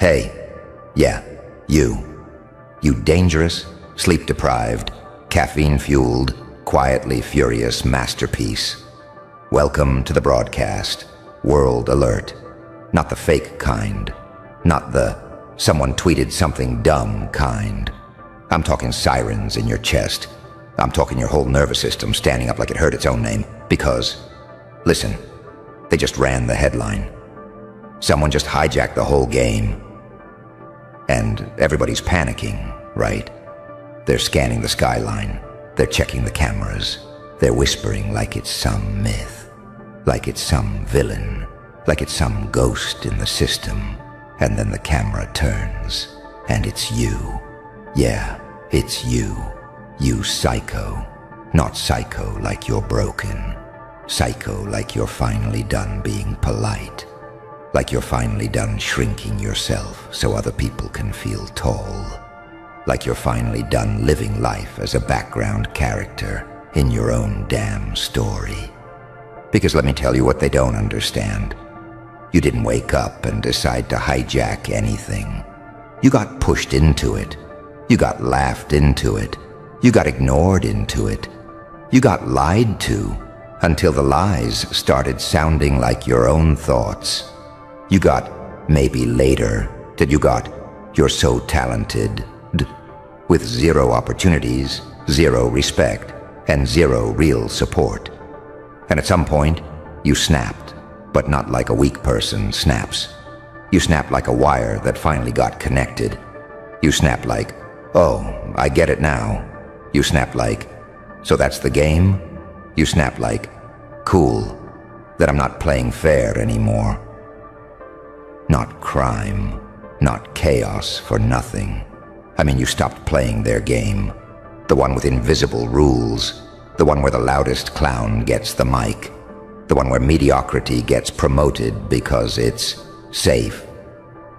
Hey, yeah, you. You dangerous, sleep-deprived, caffeine-fueled, quietly furious masterpiece. Welcome to the broadcast, World Alert. Not the fake kind. Not the someone tweeted something dumb kind. I'm talking sirens in your chest. I'm talking your whole nervous system standing up like it heard its own name. Because, listen, they just ran the headline. Someone just hijacked the whole game. And everybody's panicking, right? They're scanning the skyline. They're checking the cameras. They're whispering like it's some myth. Like it's some villain. Like it's some ghost in the system. And then the camera turns. And it's you. Yeah, it's you. You psycho. Not psycho like you're broken. Psycho like you're finally done being polite. Like you're finally done shrinking yourself so other people can feel tall. Like you're finally done living life as a background character in your own damn story. Because let me tell you what they don't understand. You didn't wake up and decide to hijack anything. You got pushed into it. You got laughed into it. You got ignored into it. You got lied to until the lies started sounding like your own thoughts. You got maybe later that you got you're so talented with zero opportunities, zero respect, and zero real support. And at some point, you snapped, but not like a weak person snaps. You snapped like a wire that finally got connected. You snapped like, oh, I get it now. You snapped like, so that's the game? You snapped like, cool, that I'm not playing fair anymore. Not crime, not chaos for nothing. I mean, you stopped playing their game. The one with invisible rules. The one where the loudest clown gets the mic. The one where mediocrity gets promoted because it's safe.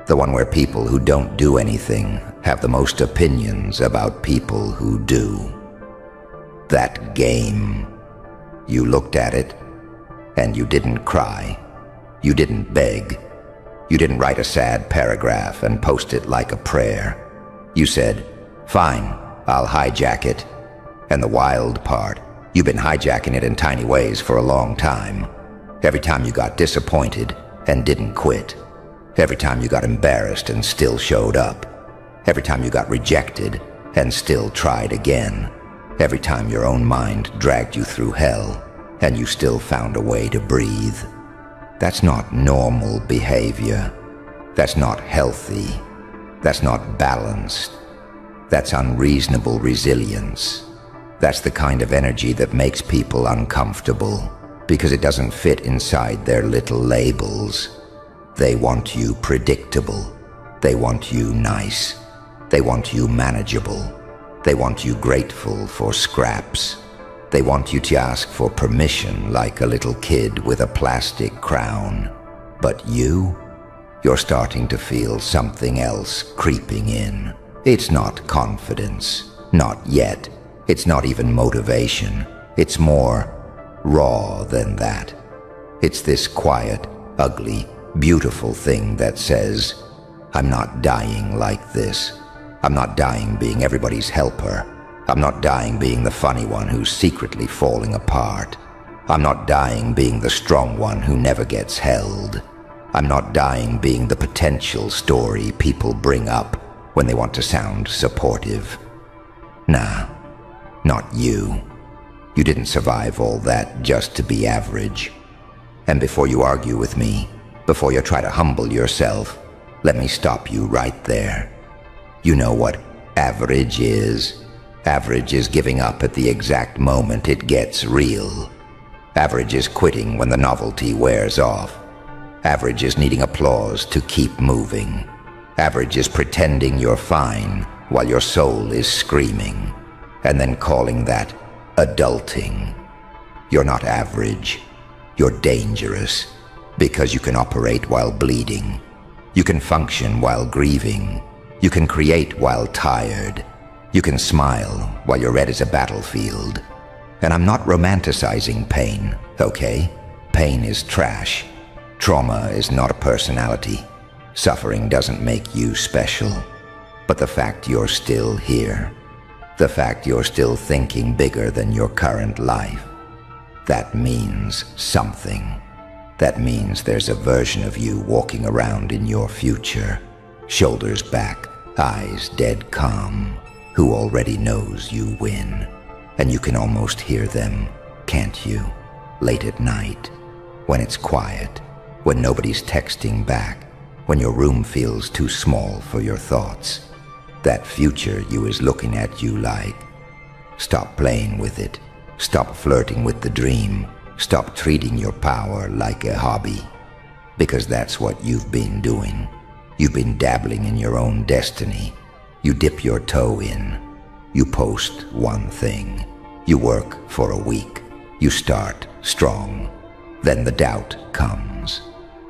The one where people who don't do anything have the most opinions about people who do. That game. You looked at it, and you didn't cry. You didn't beg. You didn't write a sad paragraph and post it like a prayer. You said, fine, I'll hijack it. And the wild part, you've been hijacking it in tiny ways for a long time. Every time you got disappointed and didn't quit. Every time you got embarrassed and still showed up. Every time you got rejected and still tried again. Every time your own mind dragged you through hell and you still found a way to breathe. That's not normal behavior. That's not healthy. That's not balanced. That's unreasonable resilience. That's the kind of energy that makes people uncomfortable because it doesn't fit inside their little labels. They want you predictable. They want you nice. They want you manageable. They want you grateful for scraps. They want you to ask for permission like a little kid with a plastic crown. But you're starting to feel something else creeping in. It's not confidence. Not yet. It's not even motivation. It's more raw than that. It's this quiet, ugly, beautiful thing that says, I'm not dying like this. I'm not dying being everybody's helper. I'm not dying being the funny one who's secretly falling apart. I'm not dying being the strong one who never gets held. I'm not dying being the potential story people bring up when they want to sound supportive. Nah, not you. You didn't survive all that just to be average. And before you argue with me, before you try to humble yourself, let me stop you right there. You know what average is? Average is giving up at the exact moment it gets real. Average is quitting when the novelty wears off. Average is needing applause to keep moving. Average is pretending you're fine while your soul is screaming, and then calling that adulting. You're not average. You're dangerous because you can operate while bleeding. You can function while grieving. You can create while tired. You can smile while you're red as a battlefield. And I'm not romanticizing pain, okay? Pain is trash. Trauma is not a personality. Suffering doesn't make you special, but the fact you're still here, the fact you're still thinking bigger than your current life, that means something. That means there's a version of you walking around in your future, shoulders back, eyes dead calm, who already knows you win. And you can almost hear them, can't you? Late at night, when it's quiet, when nobody's texting back, when your room feels too small for your thoughts. That future you is looking at you like, stop playing with it. Stop flirting with the dream. Stop treating your power like a hobby. Because that's what you've been doing. You've been dabbling in your own destiny. You dip your toe in. You post one thing. You work for a week. You start strong. Then the doubt comes.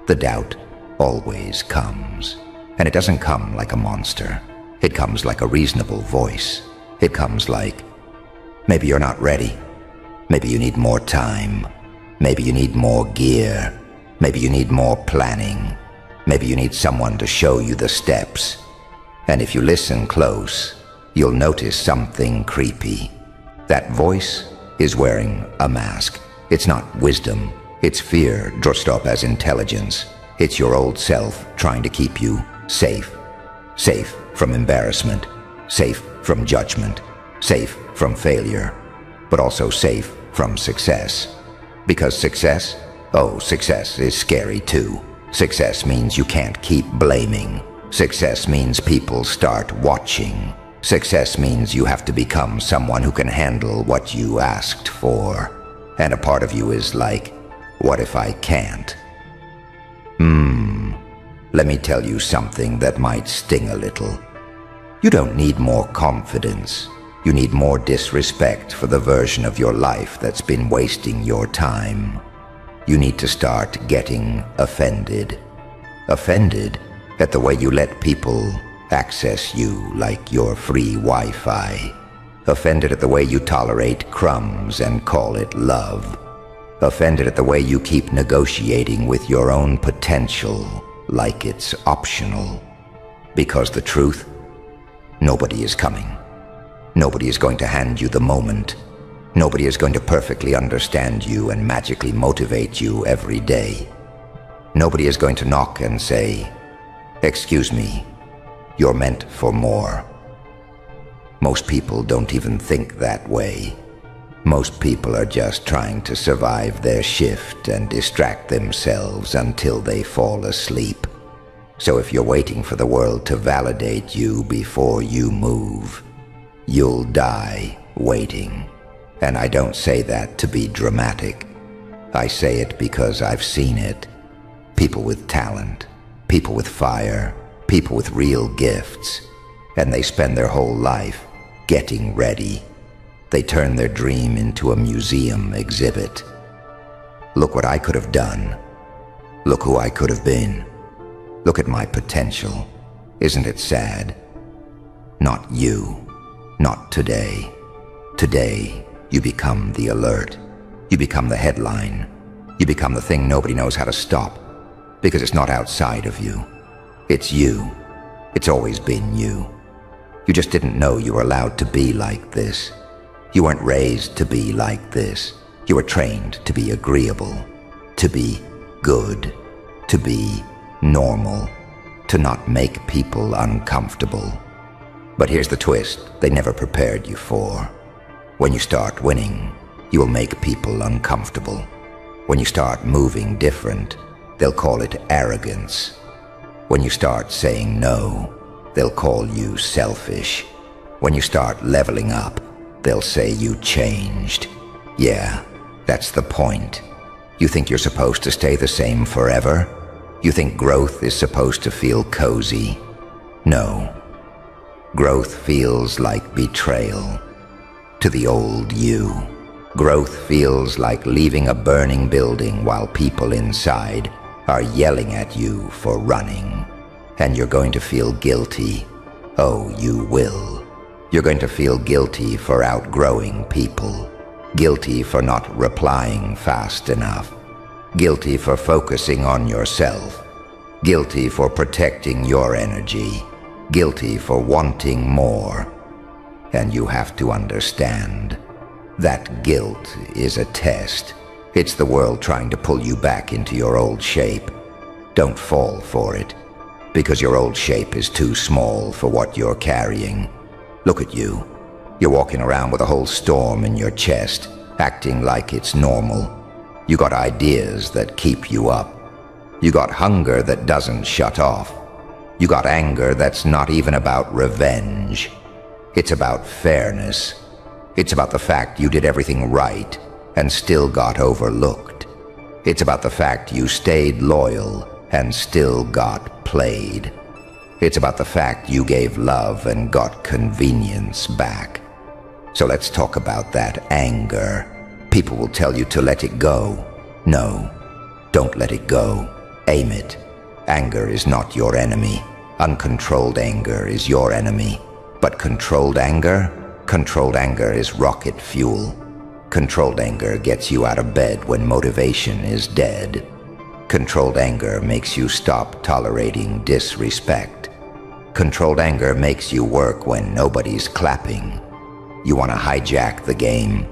The doubt always comes. And it doesn't come like a monster. It comes like a reasonable voice. It comes like, maybe you're not ready. Maybe you need more time. Maybe you need more gear. Maybe you need more planning. Maybe you need someone to show you the steps. And if you listen close, you'll notice something creepy. That voice is wearing a mask. It's not wisdom. It's fear dressed up as intelligence. It's your old self trying to keep you safe. Safe from embarrassment. Safe from judgment. Safe from failure. But also safe from success. Because success? Oh, success is scary too. Success means you can't keep blaming. Success means people start watching. Success means you have to become someone who can handle what you asked for. And a part of you is like, what if I can't? Let me tell you something that might sting a little. You don't need more confidence. You need more disrespect for the version of your life that's been wasting your time. You need to start getting offended. Offended at the way you let people access you like your free Wi-Fi. Offended at the way you tolerate crumbs and call it love. Offended at the way you keep negotiating with your own potential like it's optional. Because the truth, nobody is coming. Nobody is going to hand you the moment. Nobody is going to perfectly understand you and magically motivate you every day. Nobody is going to knock and say, "Excuse me, you're meant for more." Most people don't even think that way. Most people are just trying to survive their shift and distract themselves until they fall asleep. So if you're waiting for the world to validate you before you move, you'll die waiting. And I don't say that to be dramatic. I say it because I've seen it. People with talent, people with fire, people with real gifts, and they spend their whole life getting ready. They turn their dream into a museum exhibit. Look what I could have done. Look who I could have been. Look at my potential. Isn't it sad? Not you. Not today. Today, you become the alert. You become the headline. You become the thing nobody knows how to stop. Because it's not outside of you. It's you. It's always been you. You just didn't know you were allowed to be like this. You weren't raised to be like this. You were trained to be agreeable, to be good, to be normal, to not make people uncomfortable. But here's the twist they never prepared you for. When you start winning, you will make people uncomfortable. When you start moving different, they'll call it arrogance. When you start saying no, they'll call you selfish. When you start leveling up, they'll say you changed. Yeah, that's the point. You think you're supposed to stay the same forever? You think growth is supposed to feel cozy? No. Growth feels like betrayal to the old you. Growth feels like leaving a burning building while people inside are yelling at you for running. And you're going to feel guilty. Oh, you will. You're going to feel guilty for outgrowing people. Guilty for not replying fast enough. Guilty for focusing on yourself. guilty for protecting your energy, guilty for wanting more. And you have to understand, that guilt is a test. It's the world trying to pull you back into your old shape. Don't fall for it, because your old shape is too small for what you're carrying. Look at you. You're walking around with a whole storm in your chest, acting like it's normal. You got ideas that keep you up. You got hunger that doesn't shut off. You got anger that's not even about revenge. It's about fairness. It's about the fact you did everything right and still got overlooked. It's about the fact you stayed loyal and still got played. It's about the fact you gave love and got convenience back. So let's talk about that anger. People will tell you to let it go. No, don't let it go. Aim it. Anger is not your enemy. Uncontrolled anger is your enemy. But controlled anger is rocket fuel. Controlled anger gets you out of bed when motivation is dead. Controlled anger makes you stop tolerating disrespect. Controlled anger makes you work when nobody's clapping. You want to hijack the game?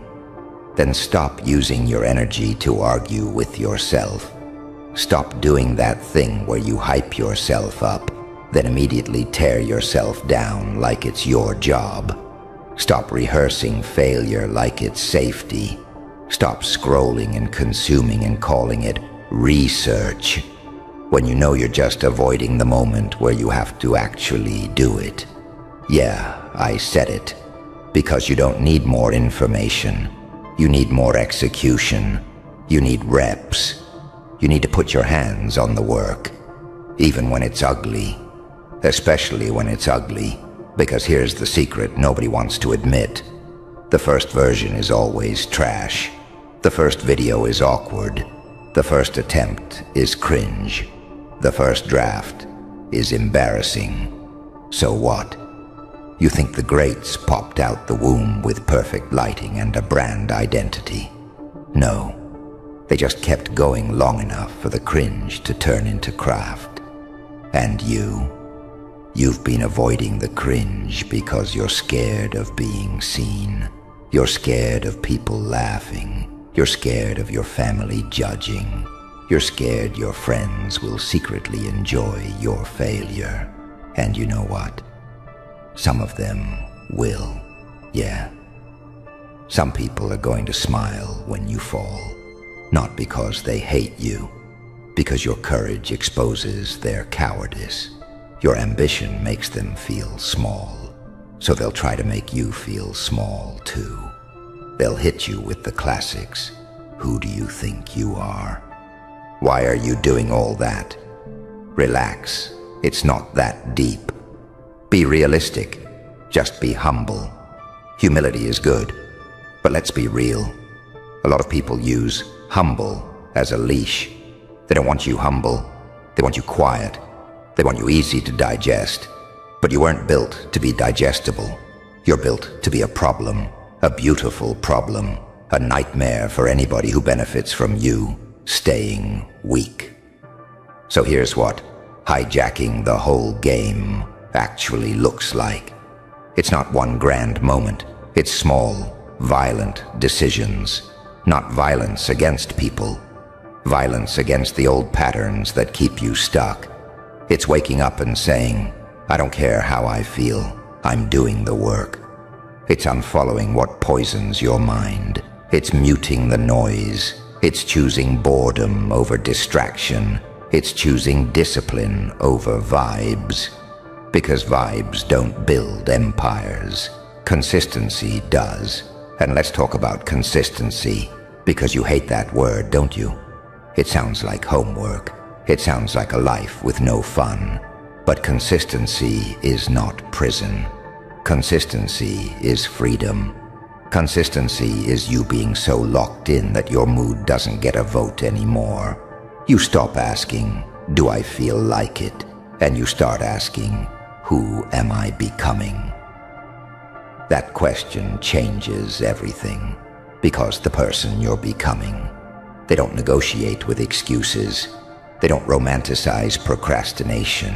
Then stop using your energy to argue with yourself. Stop doing that thing where you hype yourself up, then immediately tear yourself down like it's your job. Stop rehearsing failure like it's safety. Stop scrolling and consuming and calling it research, when you know you're just avoiding the moment where you have to actually do it. Yeah, I said it. Because you don't need more information. You need more execution. You need reps. You need to put your hands on the work, even when it's ugly. Especially when it's ugly, because here's the secret nobody wants to admit. The first version is always trash. The first video is awkward. The first attempt is cringe. The first draft is embarrassing. So what? You think the greats popped out the womb with perfect lighting and a brand identity? No. They just kept going long enough for the cringe to turn into craft. And you've been avoiding the cringe because you're scared of being seen. You're scared of people laughing. You're scared of your family judging. You're scared your friends will secretly enjoy your failure. And you know what? Some of them will, yeah. Some people are going to smile when you fall. Not because they hate you, because your courage exposes their cowardice. Your ambition makes them feel small, so they'll try to make you feel small too. They'll hit you with the classics. Who do you think you are? Why are you doing all that? Relax, it's not that deep. Be realistic, just be humble. Humility is good, but let's be real. A lot of people use humble as a leash. They don't want you humble, they want you quiet. They want you easy to digest. But you weren't built to be digestible. You're built to be a problem, a beautiful problem, a nightmare for anybody who benefits from you staying weak. So here's what hijacking the whole game actually looks like. It's not one grand moment. It's small, violent decisions. Not violence against people. Violence against the old patterns that keep you stuck. It's waking up and saying, I don't care how I feel, I'm doing the work. It's unfollowing what poisons your mind. It's muting the noise. It's choosing boredom over distraction. It's choosing discipline over vibes. Because vibes don't build empires. Consistency does. And let's talk about consistency, because you hate that word, don't you? It sounds like homework. It sounds like a life with no fun. But consistency is not prison. Consistency is freedom. Consistency is you being so locked in that your mood doesn't get a vote anymore. You stop asking, do I feel like it? And you start asking, who am I becoming? That question changes everything, because the person you're becoming, they don't negotiate with excuses. They don't romanticize procrastination.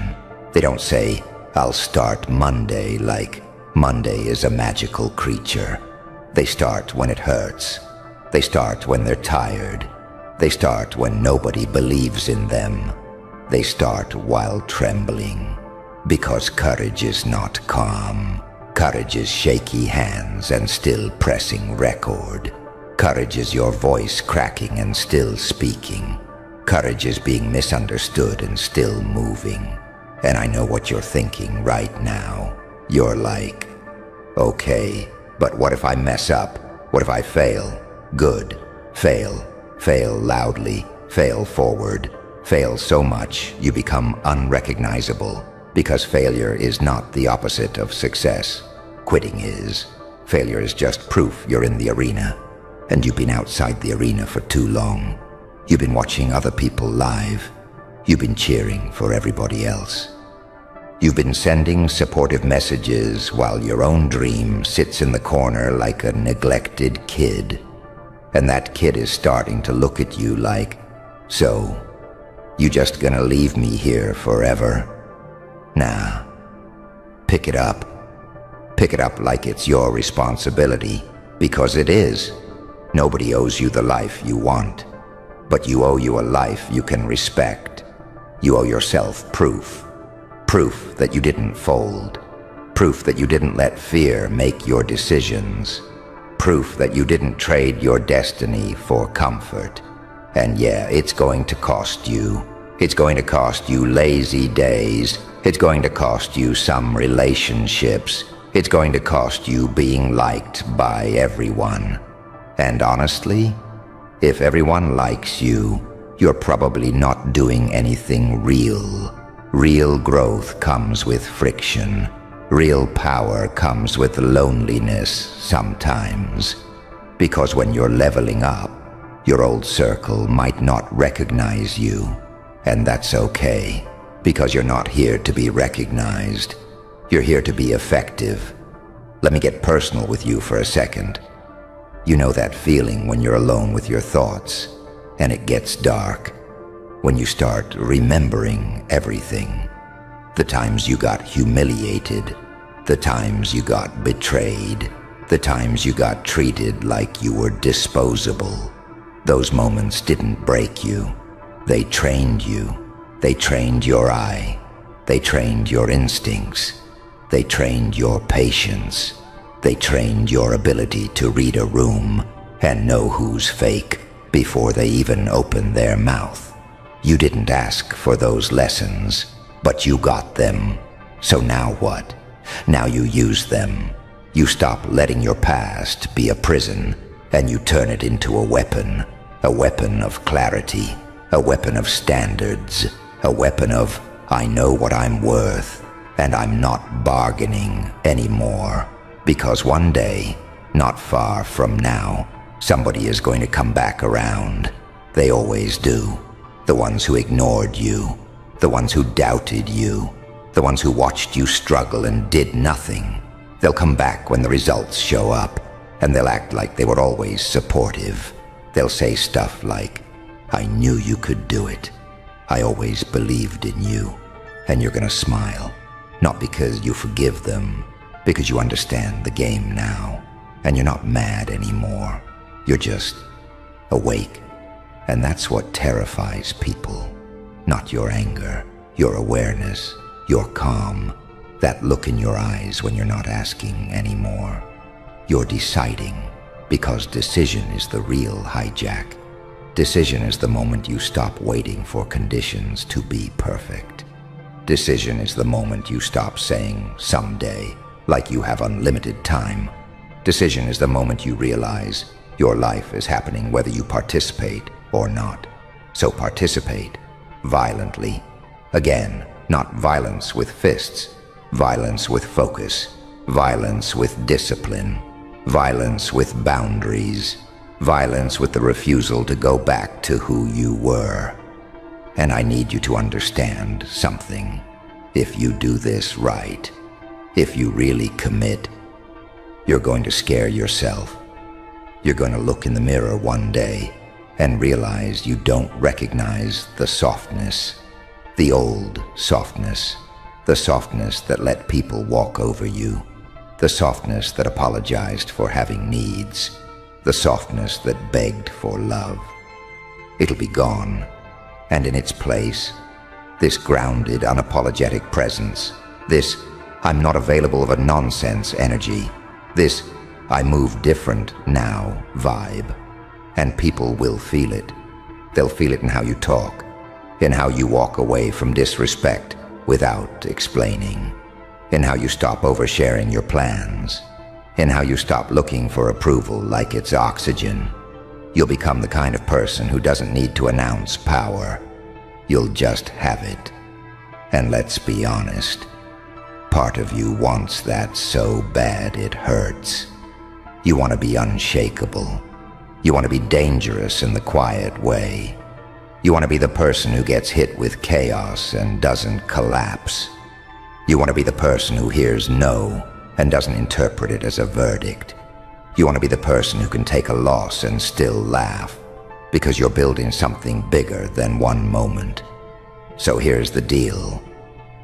They don't say, "I'll start Monday," like Monday is a magical creature. They start when it hurts. They start when they're tired. They start when nobody believes in them. They start while trembling. Because courage is not calm. Courage is shaky hands and still pressing record. Courage is your voice cracking and still speaking. Courage is being misunderstood and still moving. And I know what you're thinking right now. You're like, okay, but what if I mess up? What if I fail? Good. Fail. Fail loudly. Fail forward. Fail so much you become unrecognizable. Because failure is not the opposite of success. Quitting is. Failure is just proof you're in the arena. And you've been outside the arena for too long. You've been watching other people live. You've been cheering for everybody else. You've been sending supportive messages while your own dream sits in the corner like a neglected kid. And that kid is starting to look at you like, so, you just gonna leave me here forever? Nah. Pick it up. Pick it up like it's your responsibility, because it is. Nobody owes you the life you want, but you owe you a life you can respect. You owe yourself proof. Proof that you didn't fold. Proof that you didn't let fear make your decisions. Proof that you didn't trade your destiny for comfort. And yeah, it's going to cost you. It's going to cost you lazy days. It's going to cost you some relationships. It's going to cost you being liked by everyone. And honestly, if everyone likes you, you're probably not doing anything real. Real growth comes with friction. Real power comes with loneliness sometimes. Because when you're leveling up, your old circle might not recognize you. And that's okay, because you're not here to be recognized. You're here to be effective. Let me get personal with you for a second. You know that feeling when you're alone with your thoughts, and it gets dark, when you start remembering everything. The times you got humiliated, the times you got betrayed, the times you got treated like you were disposable. Those moments didn't break you. They trained you. They trained your eye. They trained your instincts. They trained your patience. They trained your ability to read a room and know who's fake before they even open their mouth. You didn't ask for those lessons, but you got them. So now what? Now you use them. You stop letting your past be a prison, and you turn it into a weapon of clarity, a weapon of standards, a weapon of, I know what I'm worth, and I'm not bargaining anymore. Because one day, not far from now, somebody is going to come back around. They always do. The ones who ignored you, the ones who doubted you, the ones who watched you struggle and did nothing. They'll come back when the results show up, and they'll act like they were always supportive. They'll say stuff like, I knew you could do it. I always believed in you. And you're gonna smile, not because you forgive them, because you understand the game now, and you're not mad anymore. You're just awake. And that's what terrifies people. Not your anger, your awareness, your calm, that look in your eyes when you're not asking anymore. You're deciding, because decision is the real hijack. Decision is the moment you stop waiting for conditions to be perfect. Decision is the moment you stop saying someday, like you have unlimited time. Decision is the moment you realize your life is happening whether you participate or not. So participate violently. Again, not violence with fists, violence with focus, violence with discipline, violence with boundaries, violence with the refusal to go back to who you were. And I need you to understand something. If you do this right, if you really commit, you're going to scare yourself. You're going to look in the mirror one day and realize you don't recognize the softness, the old softness, the softness that let people walk over you, the softness that apologized for having needs, the softness that begged for love. It'll be gone, and in its place, this grounded, unapologetic presence, this I'm not available of a nonsense energy, this I move different now vibe. And people will feel it. They'll feel it in how you talk, in how you walk away from disrespect without explaining, in how you stop oversharing your plans, in how you stop looking for approval like it's oxygen. You'll become the kind of person who doesn't need to announce power. You'll just have it. And let's be honest, part of you wants that so bad it hurts. You want to be unshakable. You want to be dangerous in the quiet way. You want to be the person who gets hit with chaos and doesn't collapse. You want to be the person who hears no and doesn't interpret it as a verdict. You want to be the person who can take a loss and still laugh, because you're building something bigger than one moment. So here's the deal.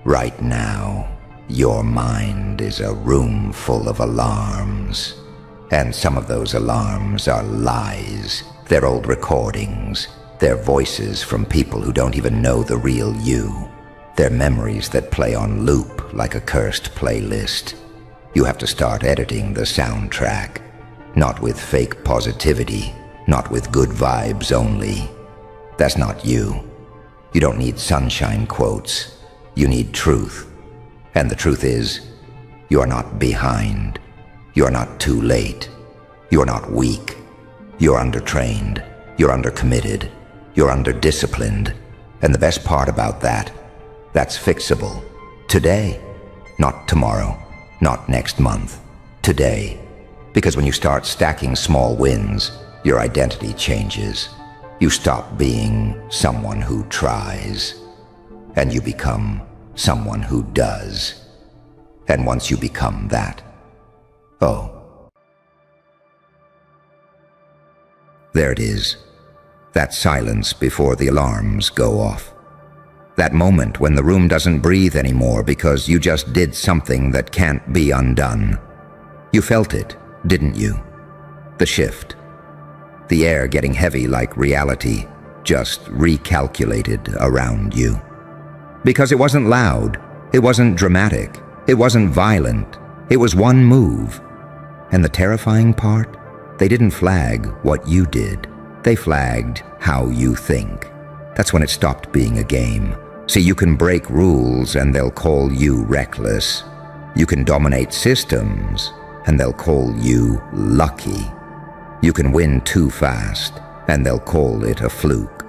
Right now, your mind is a room full of alarms. And some of those alarms are lies. They're old recordings. They're voices from people who don't even know the real you. They're memories that play on loop like a cursed playlist. You have to start editing the soundtrack. Not with fake positivity, not with good vibes only. That's not you. You don't need sunshine quotes. You need truth. And the truth is, you are not behind. You're not too late. You're not weak. You're undertrained. You're undercommitted. You're underdisciplined. And the best part about that, that's fixable. Today, not tomorrow, not next month. Today. Because when you start stacking small wins, your identity changes. You stop being someone who tries, and you become someone who does. And once you become that, there it is. That silence before the alarms go off. That moment when the room doesn't breathe anymore because you just did something that can't be undone. You felt it, didn't you? The shift. The air getting heavy like reality just recalculated around you. Because it wasn't loud, it wasn't dramatic, it wasn't violent, it was one move. And the terrifying part? They didn't flag what you did. They flagged how you think. That's when it stopped being a game. See, you can break rules and they'll call you reckless. You can dominate systems and they'll call you lucky. You can win too fast and they'll call it a fluke.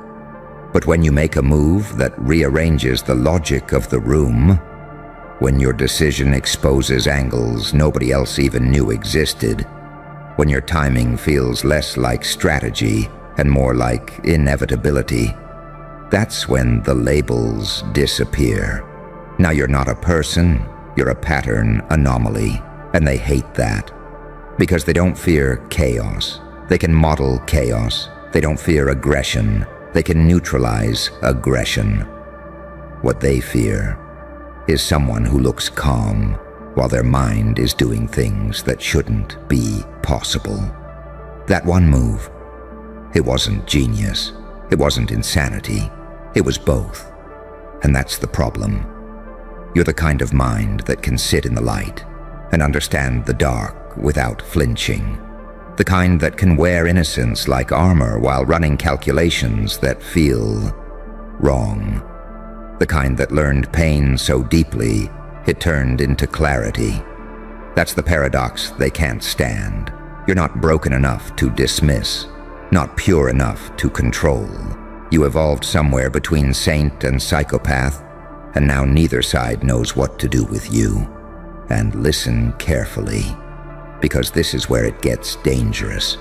But when you make a move that rearranges the logic of the room, when your decision exposes angles nobody else even knew existed, when your timing feels less like strategy and more like inevitability, that's when the labels disappear. Now you're not a person, you're a pattern anomaly, and they hate that. Because they don't fear chaos. They can model chaos. They don't fear aggression. They can neutralize aggression. What they fear is someone who looks calm while their mind is doing things that shouldn't be possible. That one move, it wasn't genius. It wasn't insanity. It was both. And that's the problem. You're the kind of mind that can sit in the light and understand the dark without flinching. The kind that can wear innocence like armor while running calculations that feel wrong. The kind that learned pain so deeply it turned into clarity. That's the paradox they can't stand. You're not broken enough to dismiss, not pure enough to control. You evolved somewhere between saint and psychopath, and now neither side knows what to do with you. And listen carefully, because this is where it gets dangerous.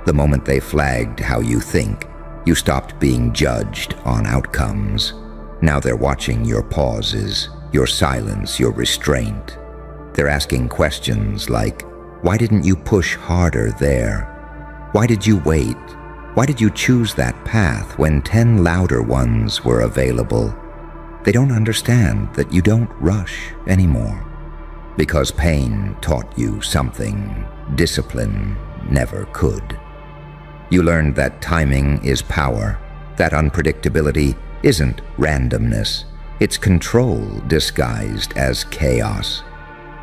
The moment they flagged how you think, you stopped being judged on outcomes. Now they're watching your pauses, your silence, your restraint. They're asking questions like, why didn't you push harder there? Why did you wait? Why did you choose that path when 10 louder ones were available? They don't understand that you don't rush anymore. Because pain taught you something discipline never could. You learned that timing is power, that unpredictability isn't randomness, it's control disguised as chaos,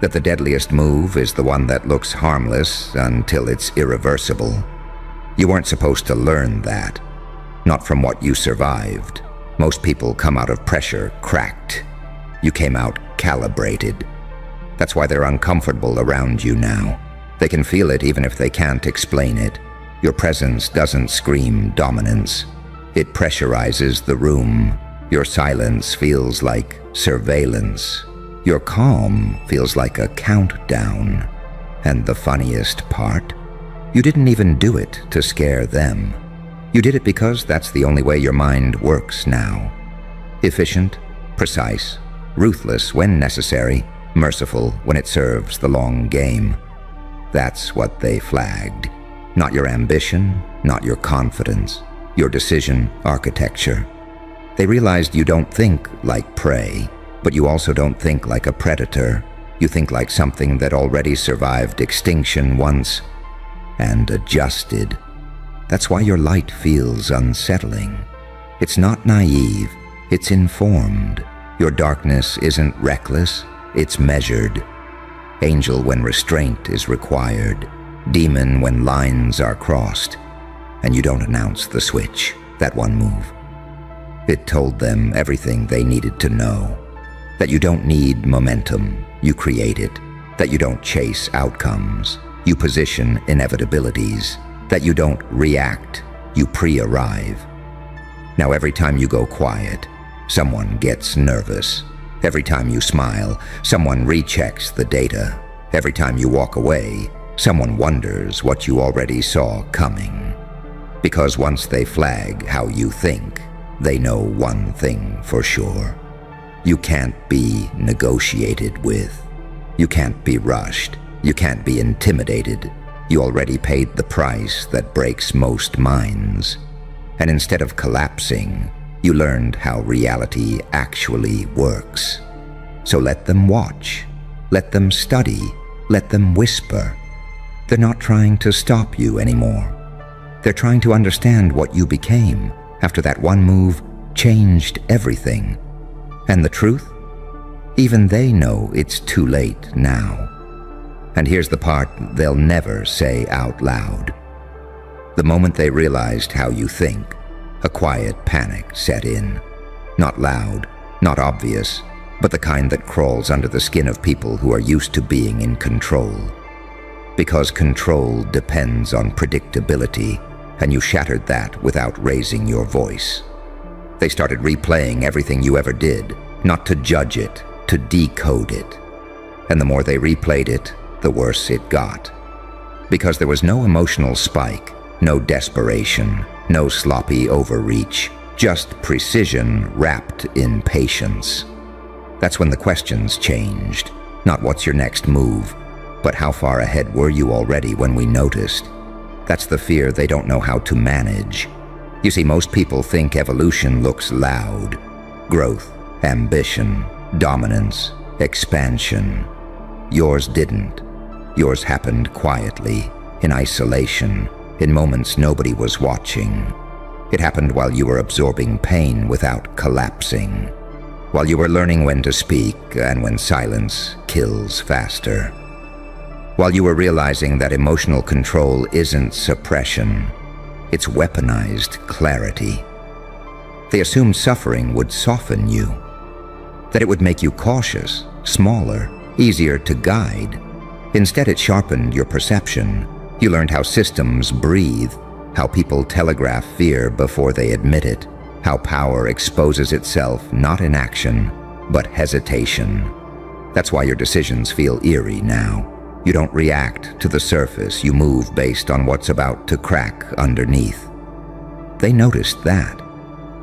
that the deadliest move is the one that looks harmless until it's irreversible. You weren't supposed to learn that, not from what you survived. Most people come out of pressure cracked. You came out calibrated. That's why they're uncomfortable around you now. They can feel it even if they can't explain it. Your presence doesn't scream dominance. It pressurizes the room. Your silence feels like surveillance. Your calm feels like a countdown. And the funniest part? You didn't even do it to scare them. You did it because that's the only way your mind works now. Efficient, precise, ruthless when necessary, merciful when it serves the long game. That's what they flagged. Not your ambition, not your confidence, your decision architecture. They realized you don't think like prey, but you also don't think like a predator. You think like something that already survived extinction once and adjusted. That's why your light feels unsettling. It's not naive, it's informed. Your darkness isn't reckless, it's measured. Angel when restraint is required, demon when lines are crossed. And you don't announce the switch, that one move. It told them everything they needed to know. That you don't need momentum, you create it. That you don't chase outcomes, you position inevitabilities. That you don't react, you pre-arrive. Now every time you go quiet, someone gets nervous. Every time you smile, someone rechecks the data. Every time you walk away, someone wonders what you already saw coming. Because once they flag how you think, they know one thing for sure. You can't be negotiated with. You can't be rushed. You can't be intimidated. You already paid the price that breaks most minds. And instead of collapsing, you learned how reality actually works. So let them watch. Let them study. Let them whisper. They're not trying to stop you anymore. They're trying to understand what you became after that one move changed everything. And the truth? Even they know it's too late now. And here's the part they'll never say out loud. The moment they realized how you think, a quiet panic set in. Not loud, not obvious, but the kind that crawls under the skin of people who are used to being in control. Because control depends on predictability, and you shattered that without raising your voice. They started replaying everything you ever did, not to judge it, to decode it. And the more they replayed it, the worse it got. Because there was no emotional spike, no desperation, no sloppy overreach, just precision wrapped in patience. That's when the questions changed. Not what's your next move, but how far ahead were you already when we noticed? That's the fear they don't know how to manage. You see, most people think evolution looks loud. Growth, ambition, dominance, expansion. Yours didn't. Yours happened quietly, in isolation, in moments nobody was watching. It happened while you were absorbing pain without collapsing, while you were learning when to speak and when silence kills faster, while you were realizing that emotional control isn't suppression, it's weaponized clarity. They assumed suffering would soften you, that it would make you cautious, smaller, easier to guide. Instead, it sharpened your perception. You learned how systems breathe, how people telegraph fear before they admit it, how power exposes itself not in action, but hesitation. That's why your decisions feel eerie now. You don't react to the surface, you move based on what's about to crack underneath. They noticed that.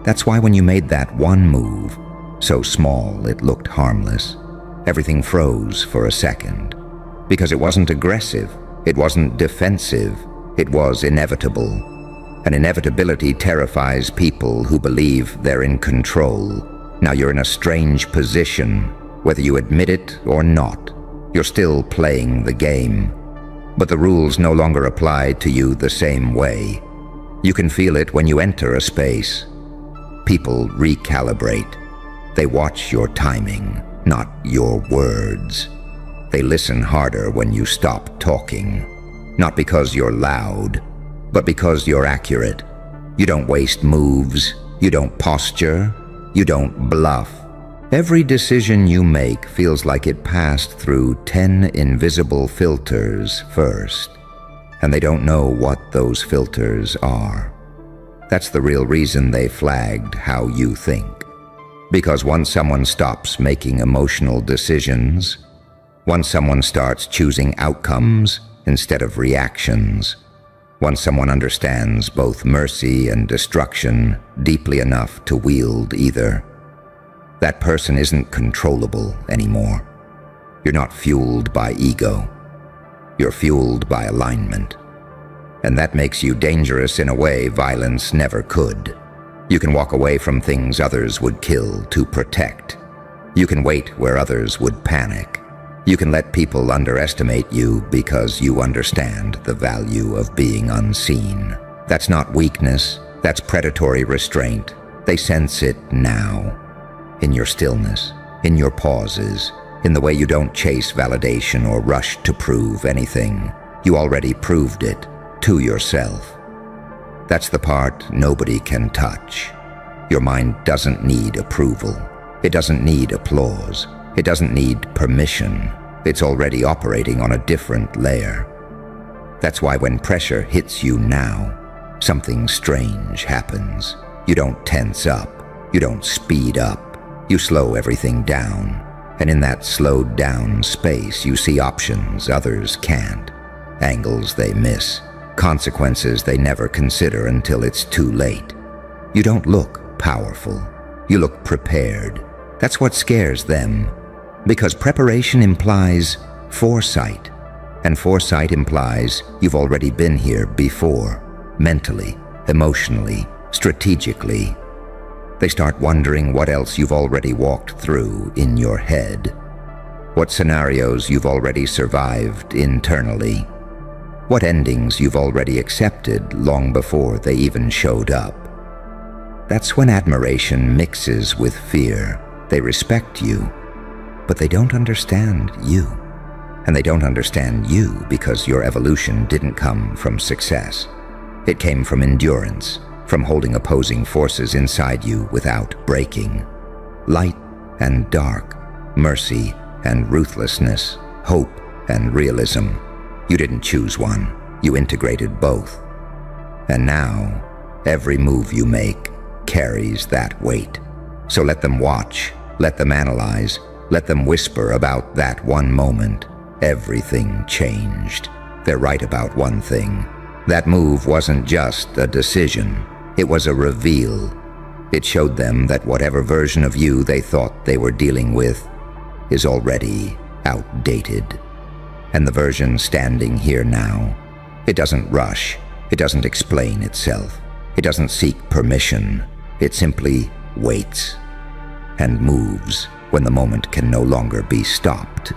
That's why when you made that one move, so small it looked harmless, everything froze for a second. Because it wasn't aggressive, it wasn't defensive, it was inevitable. and inevitability terrifies people who believe they're in control. Now you're in a strange position. Whether you admit it or not, you're still playing the game. But the rules no longer apply to you the same way. You can feel it when you enter a space. People recalibrate. They watch your timing, not your words. They listen harder when you stop talking. Not because you're loud, but because you're accurate. You don't waste moves. You don't posture. You don't bluff. Every decision you make feels like it passed through 10 invisible filters first, and they don't know what those filters are. That's the real reason they flagged how you think. Because once someone stops making emotional decisions, once someone starts choosing outcomes instead of reactions, once someone understands both mercy and destruction deeply enough to wield either, that person isn't controllable anymore. You're not fueled by ego. You're fueled by alignment. And that makes you dangerous in a way violence never could. You can walk away from things others would kill to protect. You can wait where others would panic. You can let people underestimate you because you understand the value of being unseen. That's not weakness. That's predatory restraint. They sense it now. In your stillness, in your pauses, in the way you don't chase validation or rush to prove anything. You already proved it to yourself. That's the part nobody can touch. Your mind doesn't need approval. It doesn't need applause. It doesn't need permission. It's already operating on a different layer. That's why when pressure hits you now, something strange happens. You don't tense up. You don't speed up. You slow everything down, and in that slowed down space you see options others can't, angles they miss, consequences they never consider until it's too late. You don't look powerful, you look prepared. That's what scares them, because preparation implies foresight, and foresight implies you've already been here before, mentally, emotionally, strategically. They start wondering what else you've already walked through in your head, what scenarios you've already survived internally, what endings you've already accepted long before they even showed up. That's when admiration mixes with fear. They respect you, but they don't understand you. And they don't understand you because your evolution didn't come from success. It came from endurance, from holding opposing forces inside you without breaking. Light and dark, mercy and ruthlessness, hope and realism. You didn't choose one, you integrated both. And now, every move you make carries that weight. So let them watch, let them analyze, let them whisper about that one moment. Everything changed. They're right about one thing. That move wasn't just a decision. It was a reveal. It showed them that whatever version of you they thought they were dealing with is already outdated. And the version standing here now, it doesn't rush. It doesn't explain itself. It doesn't seek permission. It simply waits and moves when the moment can no longer be stopped.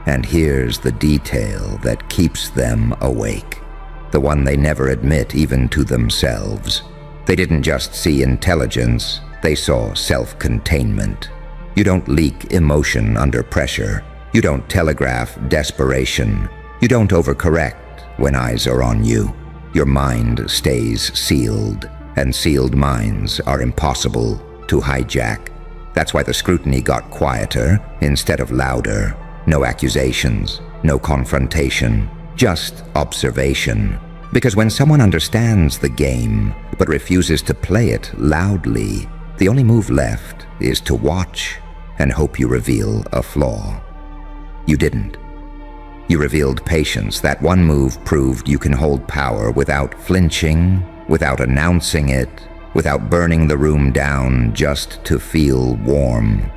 And here's the detail that keeps them awake. The one they never admit even to themselves. They didn't just see intelligence, they saw self-containment. You don't leak emotion under pressure. You don't telegraph desperation. You don't overcorrect when eyes are on you. Your mind stays sealed, and sealed minds are impossible to hijack. That's why the scrutiny got quieter instead of louder. No accusations, no confrontation, just observation. Because when someone understands the game but refuses to play it loudly, the only move left is to watch and hope you reveal a flaw. You didn't. You revealed patience. That one move proved you can hold power without flinching, without announcing it, without burning the room down just to feel warm.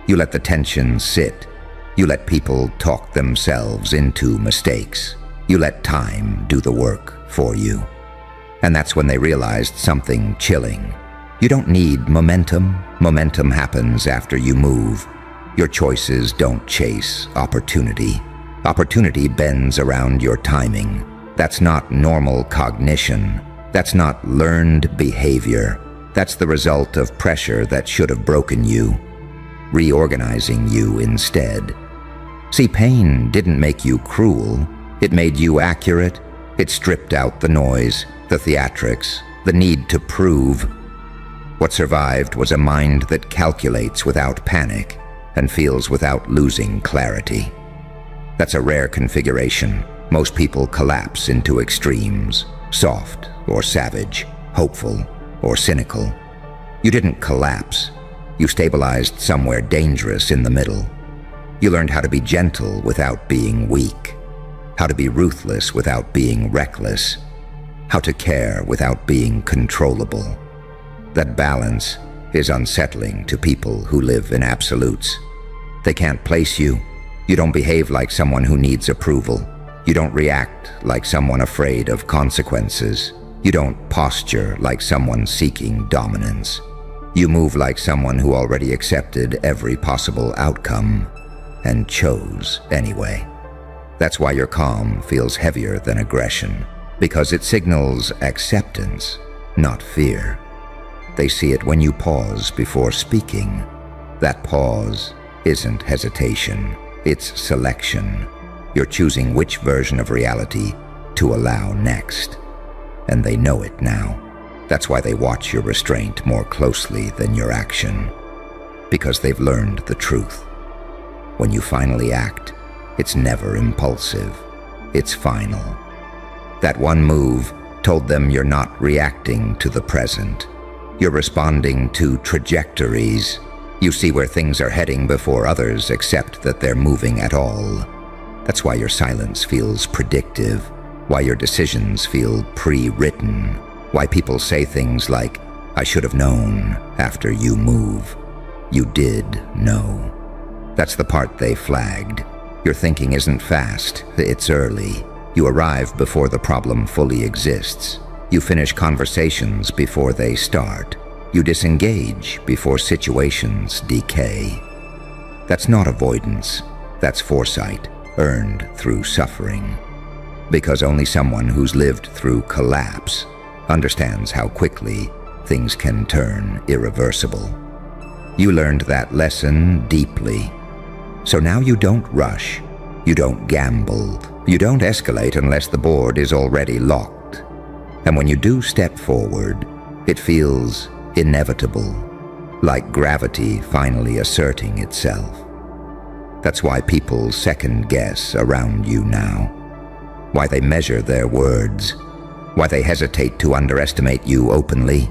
You let the tension sit. You let people talk themselves into mistakes. You let time do the work for you. And that's when they realized something chilling. You don't need momentum. Momentum happens after you move. Your choices don't chase opportunity. Opportunity bends around your timing. That's not normal cognition. That's not learned behavior. That's the result of pressure that should have broken you, reorganizing you instead. See, pain didn't make you cruel. It made you accurate. It stripped out the noise, the theatrics, the need to prove. What survived was a mind that calculates without panic and feels without losing clarity. That's a rare configuration. Most people collapse into extremes, soft or savage, hopeful or cynical. You didn't collapse. You stabilized somewhere dangerous in the middle. You learned how to be gentle without being weak, how to be ruthless without being reckless, how to care without being controllable. That balance is unsettling to people who live in absolutes. They can't place you. You don't behave like someone who needs approval. You don't react like someone afraid of consequences. You don't posture like someone seeking dominance. You move like someone who already accepted every possible outcome and chose anyway. That's why your calm feels heavier than aggression, because it signals acceptance, not fear. They see it when you pause before speaking. That pause isn't hesitation, it's selection. You're choosing which version of reality to allow next. And they know it now. That's why they watch your restraint more closely than your action, because they've learned the truth. When you finally act, it's never impulsive, it's final. That one move told them you're not reacting to the present. You're responding to trajectories. You see where things are heading before others accept that they're moving at all. That's why your silence feels predictive, why your decisions feel pre-written, why people say things like, "I should have known," after you move. You did know. That's the part they flagged. Your thinking isn't fast, it's early. You arrive before the problem fully exists. You finish conversations before they start. You disengage before situations decay. That's not avoidance, that's foresight, earned through suffering. Because only someone who's lived through collapse understands how quickly things can turn irreversible. You learned that lesson deeply. So now you don't rush, you don't gamble, you don't escalate unless the board is already locked. And when you do step forward, it feels inevitable, like gravity finally asserting itself. That's why people second guess around you now. Why they measure their words, why they hesitate to underestimate you openly.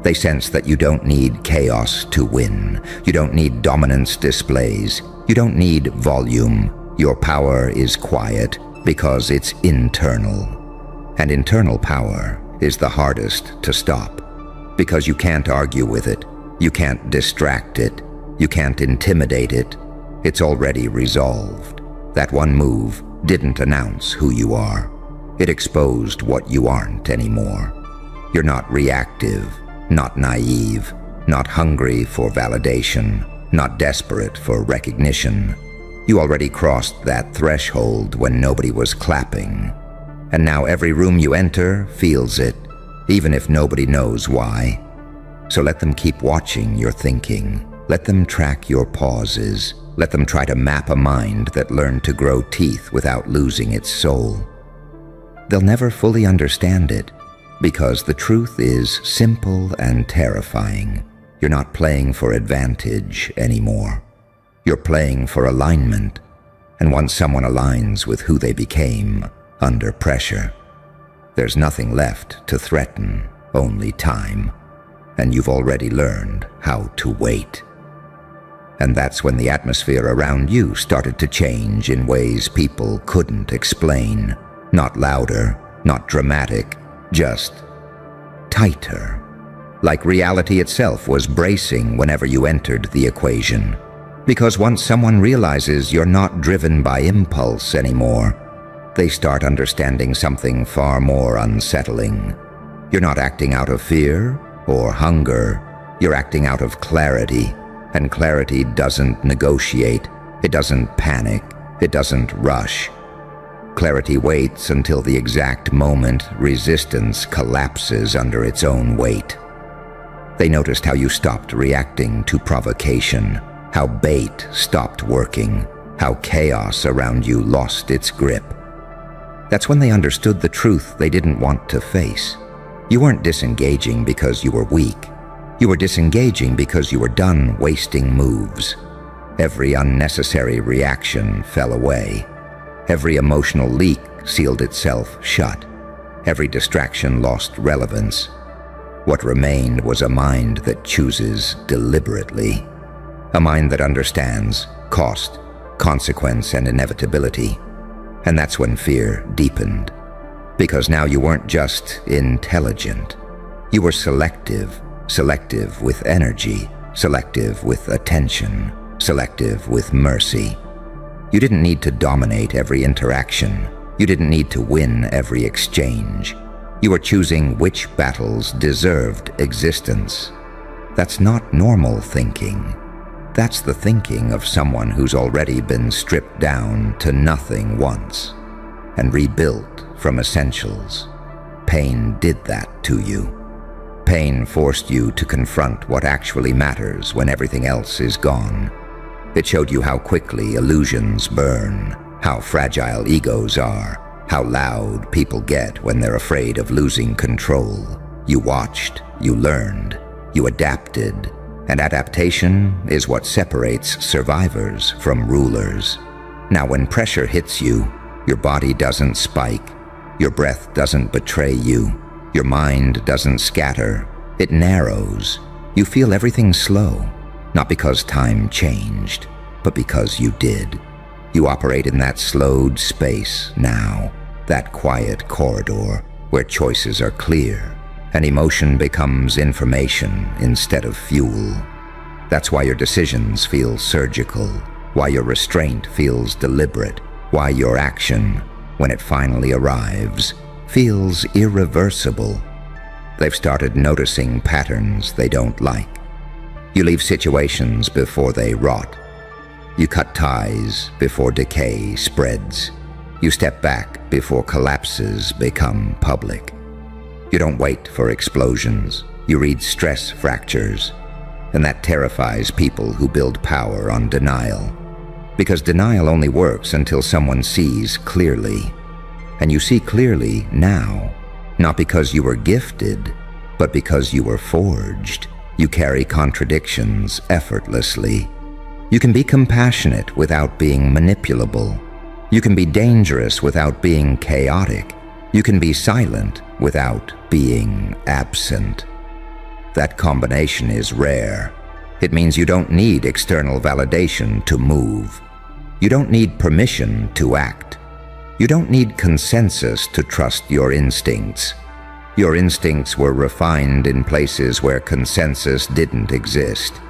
They sense that you don't need chaos to win. You don't need dominance displays. You don't need volume. Your power is quiet because it's internal. And internal power is the hardest to stop, because you can't argue with it. You can't distract it. You can't intimidate it. It's already resolved. That one move didn't announce who you are. It exposed what you aren't anymore. You're not reactive, not naive, not hungry for validation, not desperate for recognition. You already crossed that threshold when nobody was clapping. And now every room you enter feels it, even if nobody knows why. So let them keep watching your thinking. Let them track your pauses. Let them try to map a mind that learned to grow teeth without losing its soul. They'll never fully understand it, because the truth is simple and terrifying. You're not playing for advantage anymore. You're playing for alignment, and once someone aligns with who they became under pressure, there's nothing left to threaten, only time, and you've already learned how to wait. And that's when the atmosphere around you started to change in ways people couldn't explain. Not louder, not dramatic, just tighter. Like reality itself was bracing whenever you entered the equation. Because once someone realizes you're not driven by impulse anymore, they start understanding something far more unsettling. You're not acting out of fear or hunger. You're acting out of clarity, and clarity doesn't negotiate. It doesn't panic. It doesn't rush. Clarity waits until the exact moment resistance collapses under its own weight. They noticed how you stopped reacting to provocation, how bait stopped working, how chaos around you lost its grip. That's when they understood the truth they didn't want to face. You weren't disengaging because you were weak. You were disengaging because you were done wasting moves. Every unnecessary reaction fell away. Every emotional leak sealed itself shut. Every distraction lost relevance. What remained was a mind that chooses deliberately. A mind that understands cost, consequence, and inevitability. And that's when fear deepened. Because now you weren't just intelligent. You were selective. Selective with energy. Selective with attention. Selective with mercy. You didn't need to dominate every interaction. You didn't need to win every exchange. You were choosing which battles deserved existence. That's not normal thinking. That's the thinking of someone who's already been stripped down to nothing once and rebuilt from essentials. Pain did that to you. Pain forced you to confront what actually matters when everything else is gone. It showed you how quickly illusions burn, how fragile egos are, how loud people get when they're afraid of losing control. You watched, you learned, you adapted, and adaptation is what separates survivors from rulers. Now, when pressure hits you, your body doesn't spike, your breath doesn't betray you, your mind doesn't scatter, it narrows. You feel everything slow, not because time changed, but because you did. You operate in that slowed space now, that quiet corridor where choices are clear and emotion becomes information instead of fuel. That's why your decisions feel surgical, why your restraint feels deliberate, why your action, when it finally arrives, feels irreversible. They've started noticing patterns they don't like. You leave situations before they rot. You cut ties before decay spreads. You step back before collapses become public. You don't wait for explosions. You read stress fractures. And that terrifies people who build power on denial. Because denial only works until someone sees clearly. And you see clearly now, not because you were gifted, but because you were forged. You carry contradictions effortlessly. You can be compassionate without being manipulable. You can be dangerous without being chaotic. You can be silent without being absent. That combination is rare. It means you don't need external validation to move. You don't need permission to act. You don't need consensus to trust your instincts. Your instincts were refined in places where consensus didn't exist.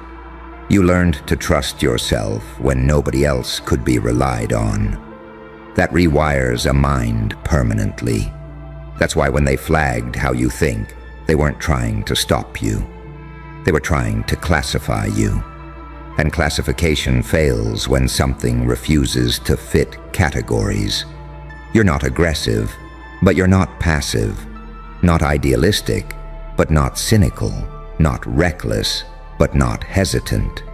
You learned to trust yourself when nobody else could be relied on. That rewires a mind permanently. That's why when they flagged how you think, they weren't trying to stop you. They were trying to classify you. And classification fails when something refuses to fit categories. You're not aggressive, but you're not passive. Not idealistic, but not cynical. Not reckless, but not hesitant.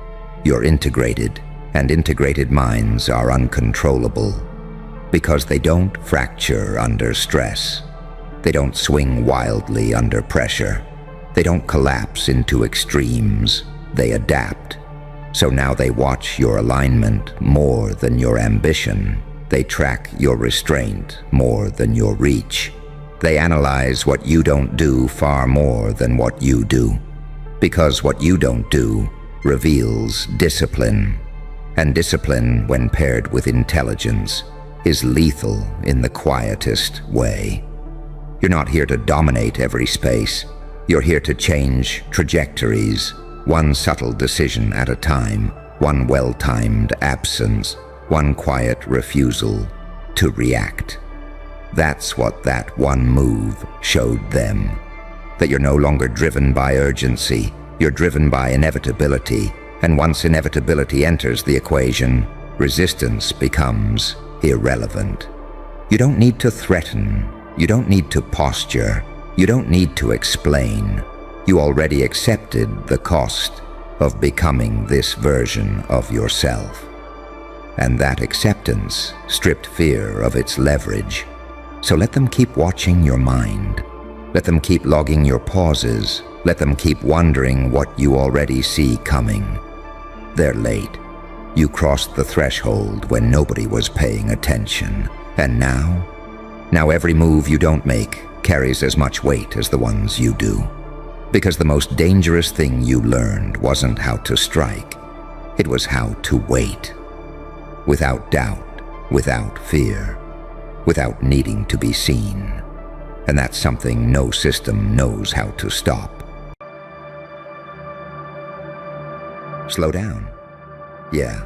You're integrated, and integrated minds are uncontrollable. Because they don't fracture under stress. They don't swing wildly under pressure. They don't collapse into extremes. They adapt. So now they watch your alignment more than your ambition. They track your restraint more than your reach. They analyze what you don't do far more than what you do. Because what you don't do reveals discipline. And discipline, when paired with intelligence, is lethal in the quietest way. You're not here to dominate every space. You're here to change trajectories, one subtle decision at a time, one well-timed absence, one quiet refusal to react. That's what that one move showed them. that you're no longer driven by urgency, you're driven by inevitability, and once inevitability enters the equation, resistance becomes irrelevant. You don't need to threaten, you don't need to posture, you don't need to explain. You already accepted the cost of becoming this version of yourself. And that acceptance stripped fear of its leverage. So let them keep watching your mind. Let them keep logging your pauses. Let them keep wondering what you already see coming. They're late. You crossed the threshold when nobody was paying attention. And now every move you don't make carries as much weight as the ones you do. Because the most dangerous thing you learned wasn't how to strike. It was how to wait. Without doubt, without fear, without needing to be seen. And that's something no system knows how to stop. Slow down. Yeah,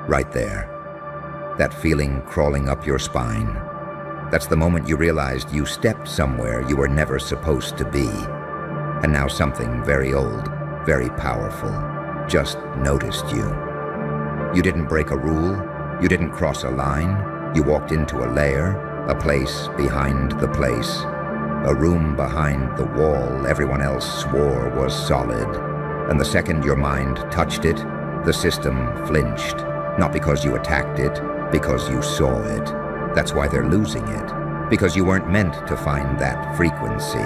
right there. That feeling crawling up your spine. That's the moment you realized you stepped somewhere you were never supposed to be. And now something very old, very powerful, just noticed you. You didn't break a rule, you didn't cross a line, you walked into a layer, a place behind the place, a room behind the wall everyone else swore was solid. And the second your mind touched it, the system flinched, not because you attacked it, because you saw it. That's why they're losing it, because you weren't meant to find that frequency.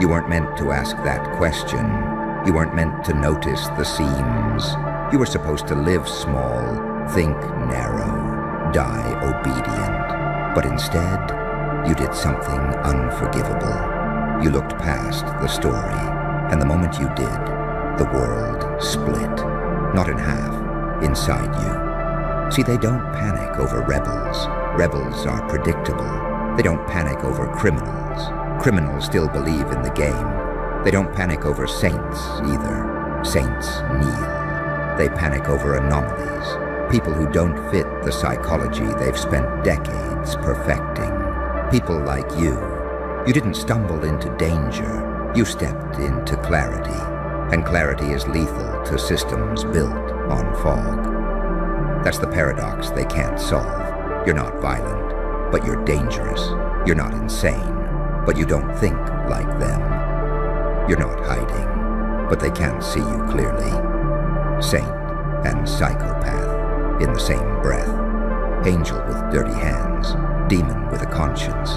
You weren't meant to ask that question. You weren't meant to notice the seams. You were supposed to live small, think narrow, die obedient. But instead, you did something unforgivable. You looked past the story, and the moment you did, the world split. Not in half, inside you. See, they don't panic over rebels. Rebels are predictable. They don't panic over criminals. Criminals still believe in the game. They don't panic over saints, either. Saints kneel. They panic over anomalies. People who don't fit the psychology they've spent decades perfecting. People like you. You didn't stumble into danger. You stepped into clarity. And clarity is lethal to systems built on fog. That's the paradox they can't solve. You're not violent, but you're dangerous. You're not insane, but you don't think like them. You're not hiding, but they can't see you clearly. Saint and psychopath in the same breath. Angel with dirty hands, demon with a conscience.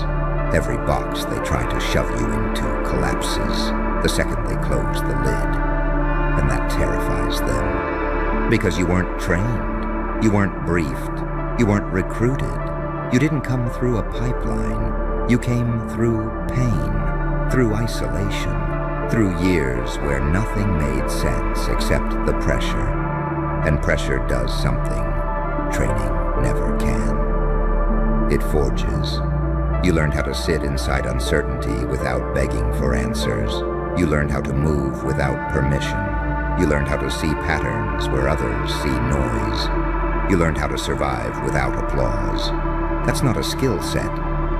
Every box they try to shove you into collapses the second they close the lid. And that terrifies them. Because you weren't trained, you weren't briefed, you weren't recruited. You didn't come through a pipeline. You came through pain, through isolation, through years where nothing made sense except the pressure. And pressure does something training never can. It forges. You learned how to sit inside uncertainty without begging for answers. You learned how to move without permission. You learned how to see patterns where others see noise. You learned how to survive without applause. That's not a skill set.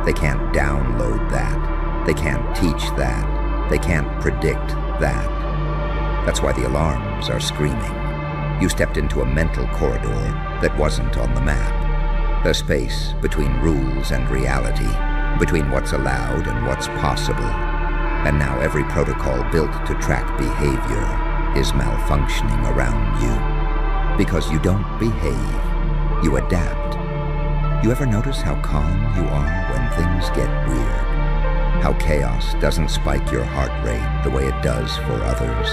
They can't download that. They can't teach that. They can't predict that. That's why the alarms are screaming. You stepped into a mental corridor that wasn't on the map. A space between rules and reality, between what's allowed and what's possible. And now every protocol built to track behavior is malfunctioning around you. Because you don't behave, you adapt. You ever notice how calm you are when things get weird? How chaos doesn't spike your heart rate the way it does for others?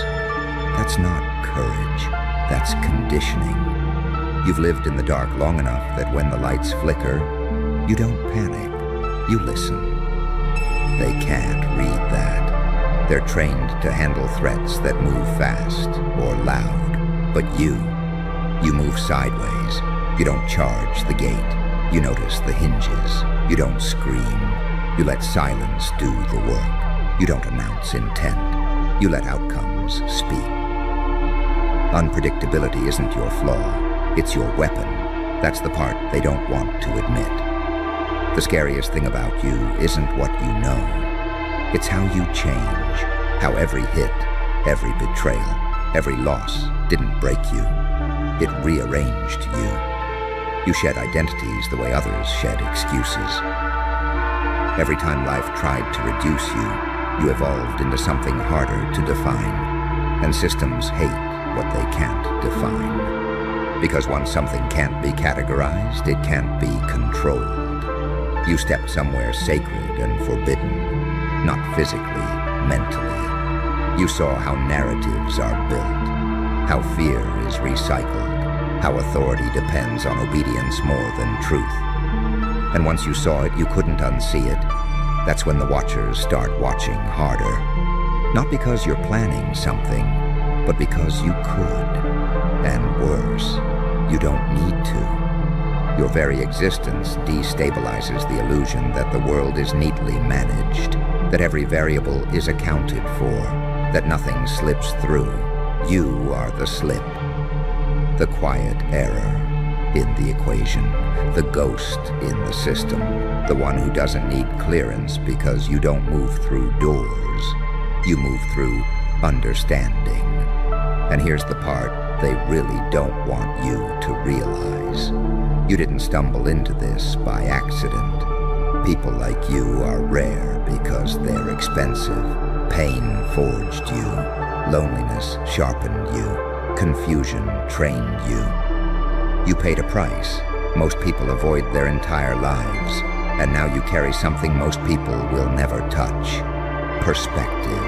That's not courage, that's conditioning. You've lived in the dark long enough that when the lights flicker, you don't panic, you listen. They can't read that. They're trained to handle threats that move fast or loud. But you move sideways. You don't charge the gate. You notice the hinges. You don't scream. You let silence do the work. You don't announce intent. You let outcomes speak. Unpredictability isn't your flaw. It's your weapon. That's the part they don't want to admit. The scariest thing about you isn't what you know. It's how you change, how every hit, every betrayal, every loss didn't break you. It rearranged you. You shed identities the way others shed excuses. Every time life tried to reduce you, you evolved into something harder to define. And systems hate what they can't define. Because once something can't be categorized, it can't be controlled. You stepped somewhere sacred and forbidden, not physically, mentally. You saw how narratives are built, how fear is recycled, how authority depends on obedience more than truth. And once you saw it, you couldn't unsee it. That's when the watchers start watching harder. Not because you're planning something, but because you could. And worse, you don't need to. Your very existence destabilizes the illusion that the world is neatly managed, that every variable is accounted for, that nothing slips through. You are the slip, the quiet error in the equation, the ghost in the system, the one who doesn't need clearance because you don't move through doors. You move through understanding. And here's the part they really don't want you to realize. You didn't stumble into this by accident. People like you are rare because they're expensive. Pain forged you. Loneliness sharpened you. Confusion trained you. You paid a price. Most people avoid their entire lives. And now you carry something most people will never touch. Perspective.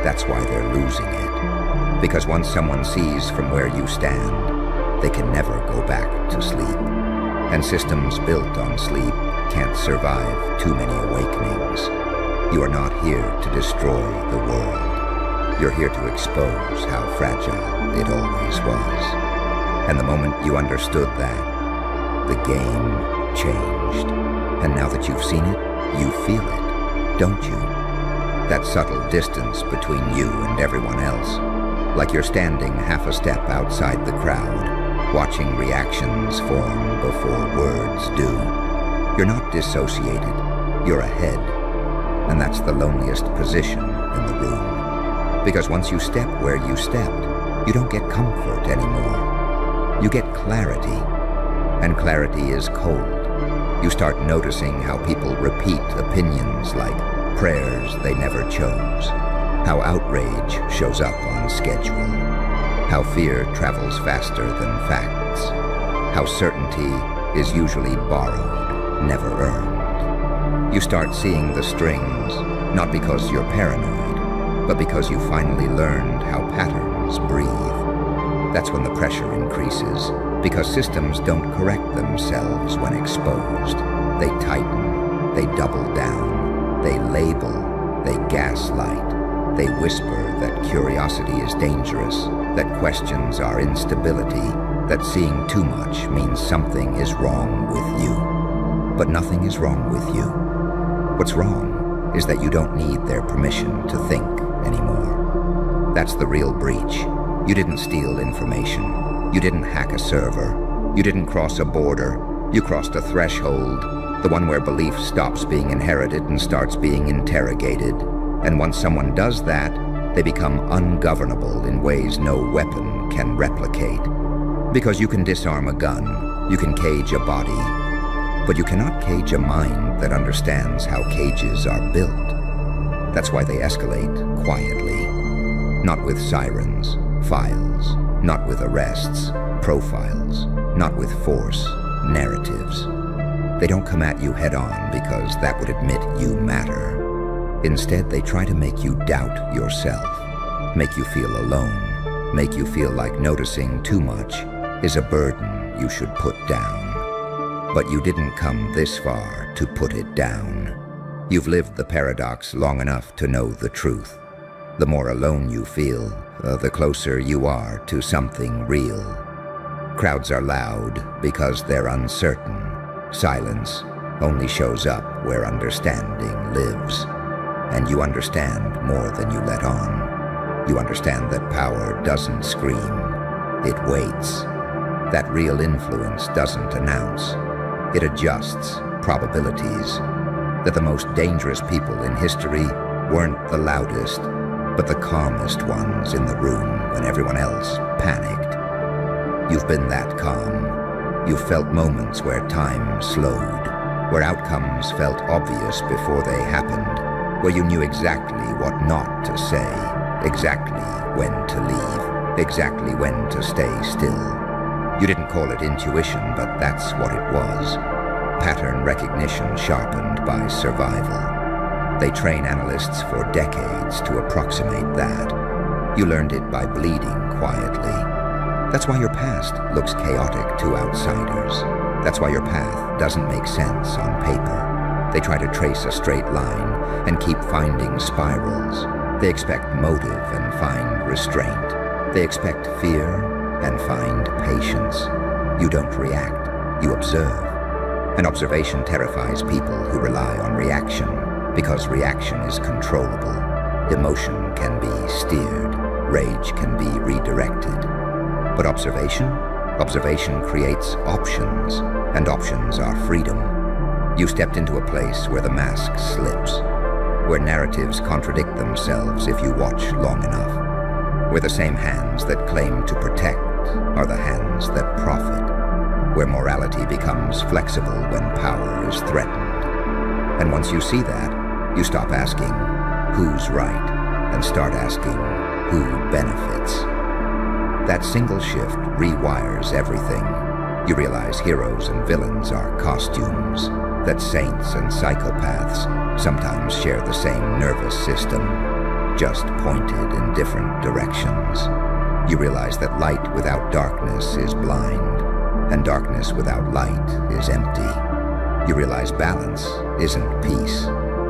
That's why they're losing it. Because once someone sees from where you stand, they can never go back to sleep. And systems built on sleep can't survive too many awakenings. You are not here to destroy the world. You're here to expose how fragile it always was. And the moment you understood that, the game changed. And now that you've seen it, you feel it, don't you? That subtle distance between you and everyone else. Like you're standing half a step outside the crowd, watching reactions form before words do. You're not dissociated, you're ahead. And that's the loneliest position in the room. Because once you step where you stepped, you don't get comfort anymore. You get clarity. And clarity is cold. You start noticing how people repeat opinions like prayers they never chose. How outrage shows up on schedule. How fear travels faster than facts. How certainty is usually borrowed, never earned. You start seeing the strings, not because you're paranoid, but because you finally learned how patterns breathe. That's when the pressure increases, because systems don't correct themselves when exposed. They tighten, they double down, they label, they gaslight. They whisper that curiosity is dangerous, that questions are instability, that seeing too much means something is wrong with you. But nothing is wrong with you. What's wrong is that you don't need their permission to think anymore. That's the real breach. You didn't steal information. You didn't hack a server. You didn't cross a border. You crossed a threshold, the one where belief stops being inherited and starts being interrogated. And once someone does that, they become ungovernable in ways no weapon can replicate. Because you can disarm a gun, you can cage a body, but you cannot cage a mind that understands how cages are built. That's why they escalate quietly, not with sirens, files, not with arrests, profiles, not with force, narratives. They don't come at you head on because that would admit you matter. Instead, they try to make you doubt yourself, make you feel alone, make you feel like noticing too much is a burden you should put down. But you didn't come this far to put it down. You've lived the paradox long enough to know the truth. The more alone you feel, the closer you are to something real. Crowds are loud because they're uncertain. Silence only shows up where understanding lives. And you understand more than you let on. You understand that power doesn't scream, it waits. That real influence doesn't announce, it adjusts probabilities. That the most dangerous people in history weren't the loudest, but the calmest ones in the room when everyone else panicked. You've been that calm. You've felt moments where time slowed, where outcomes felt obvious before they happened, where you knew exactly what not to say, exactly when to leave, exactly when to stay still. You didn't call it intuition, but that's what it was. Pattern recognition sharpened by survival. They train analysts for decades to approximate that. You learned it by bleeding quietly. That's why your past looks chaotic to outsiders. That's why your path doesn't make sense on paper. They try to trace a straight line and keep finding spirals. They expect motive and find restraint. They expect fear and find patience. You don't react, you observe. And observation terrifies people who rely on reaction, because reaction is controllable. Emotion can be steered, rage can be redirected. But observation creates options, and options are freedom. You stepped into a place where the mask slips, where narratives contradict themselves if you watch long enough, where the same hands that claim to protect are the hands that profit, where morality becomes flexible when power is threatened. And once you see that, you stop asking who's right and start asking who benefits. That single shift rewires everything. You realize heroes and villains are costumes, that saints and psychopaths sometimes share the same nervous system, just pointed in different directions. You realize that light without darkness is blind, and darkness without light is empty. You realize balance isn't peace,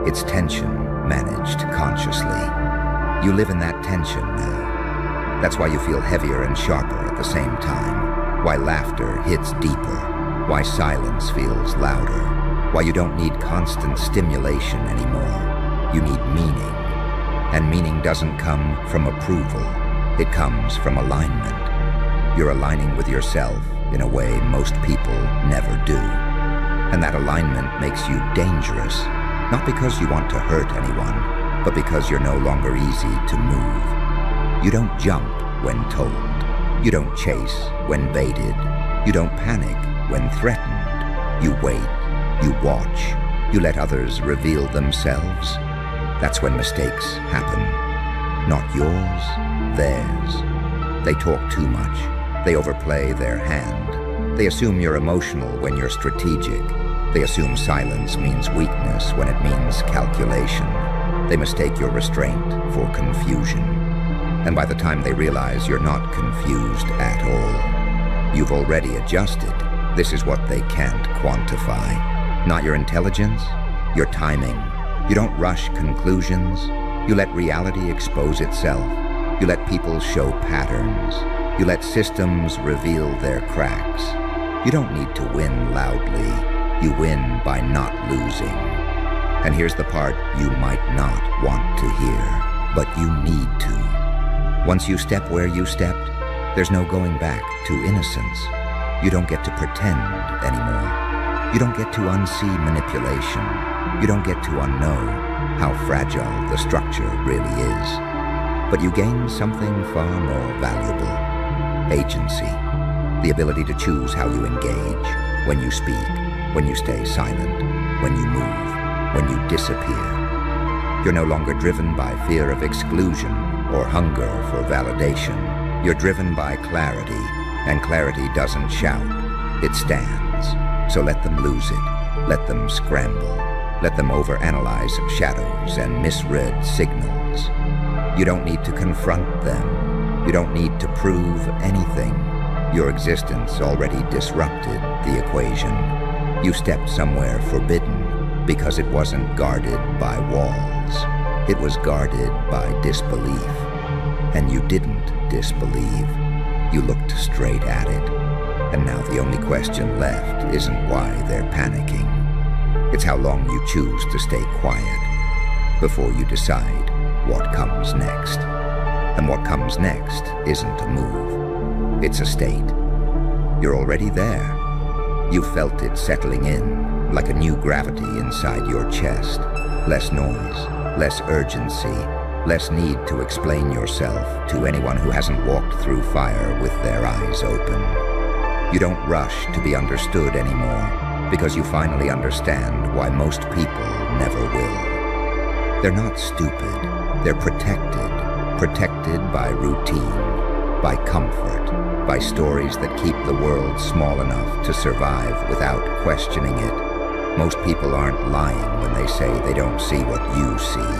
it's tension managed consciously. You live in that tension now. That's why you feel heavier and sharper at the same time, why laughter hits deeper, why silence feels louder, why you don't need constant stimulation anymore. You need meaning, and meaning doesn't come from approval. It comes from alignment. You're aligning with yourself in a way most people never do. And that alignment makes you dangerous, not because you want to hurt anyone, but because you're no longer easy to move. You don't jump when told. You don't chase when baited. You don't panic when threatened. You wait. You watch. You let others reveal themselves. That's when mistakes happen. Not yours, theirs. They talk too much. They overplay their hand. They assume you're emotional when you're strategic. They assume silence means weakness when it means calculation. They mistake your restraint for confusion. And by the time they realize you're not confused at all, you've already adjusted. This is what they can't quantify. Not your intelligence, your timing. You don't rush conclusions. You let reality expose itself. You let people show patterns. You let systems reveal their cracks. You don't need to win loudly. You win by not losing. And here's the part you might not want to hear, but you need to. Once you step where you stepped, there's no going back to innocence. You don't get to pretend anymore. You don't get to unsee manipulation. You don't get to unknow how fragile the structure really is. But you gain something far more valuable. Agency. The ability to choose how you engage, when you speak, when you stay silent, when you move, when you disappear. You're no longer driven by fear of exclusion or hunger for validation. You're driven by clarity, and clarity doesn't shout, it stands. So let them lose it, let them scramble, let them overanalyze shadows and misread signals. You don't need to confront them. You don't need to prove anything. Your existence already disrupted the equation. You stepped somewhere forbidden because it wasn't guarded by walls. It was guarded by disbelief. And you didn't disbelieve. You looked straight at it. And now the only question left isn't why they're panicking. It's how long you choose to stay quiet before you decide what comes next. And what comes next isn't a move. It's a state. You're already there. You felt it settling in, like a new gravity inside your chest. Less noise, less urgency, less need to explain yourself to anyone who hasn't walked through fire with their eyes open. You don't rush to be understood anymore because you finally understand why most people never will. They're not stupid, they're protected by routine, by comfort, by stories that keep the world small enough to survive without questioning it. Most people aren't lying when they say they don't see what you see.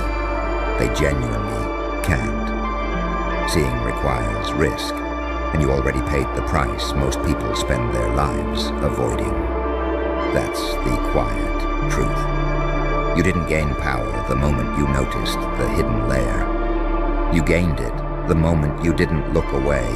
They genuinely can't. Seeing requires risk, and you already paid the price most people spend their lives avoiding. That's the quiet truth. You didn't gain power the moment you noticed the hidden layer. You gained it the moment you didn't look away.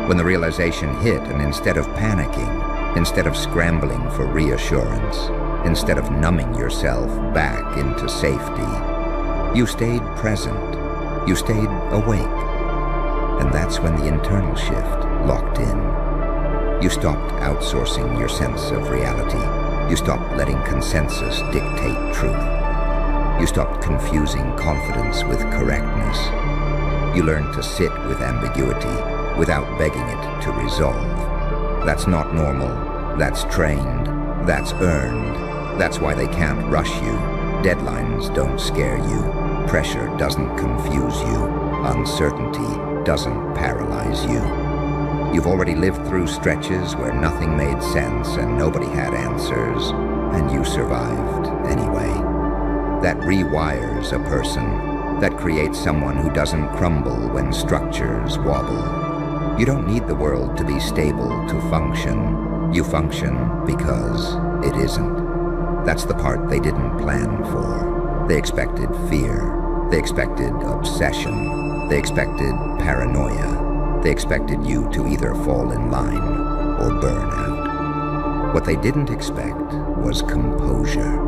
When the realization hit, and instead of panicking, instead of scrambling for reassurance, instead of numbing yourself back into safety, you stayed present, you stayed awake. And that's when the internal shift locked in. You stopped outsourcing your sense of reality. You stopped letting consensus dictate truth. You stopped confusing confidence with correctness. You learned to sit with ambiguity without begging it to resolve. That's not normal. That's trained. That's earned. That's why they can't rush you. Deadlines don't scare you. Pressure doesn't confuse you. Uncertainty doesn't paralyze you. You've already lived through stretches where nothing made sense and nobody had answers, and you survived anyway. That rewires a person. That creates someone who doesn't crumble when structures wobble. You don't need the world to be stable to function. You function because it isn't. That's the part they didn't plan for. They expected fear. They expected obsession. They expected paranoia. They expected you to either fall in line or burn out. What they didn't expect was composure.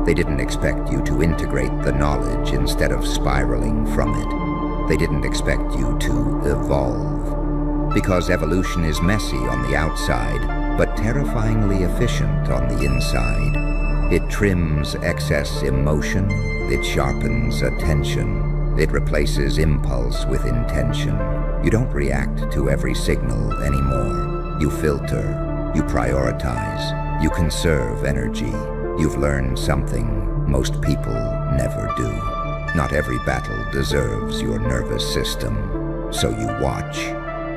They didn't expect you to integrate the knowledge instead of spiraling from it. They didn't expect you to evolve. Because evolution is messy on the outside, but terrifyingly efficient on the inside. It trims excess emotion, it sharpens attention, it replaces impulse with intention. You don't react to every signal anymore. You filter, you prioritize, you conserve energy. You've learned something most people never do. Not every battle deserves your nervous system, so you watch.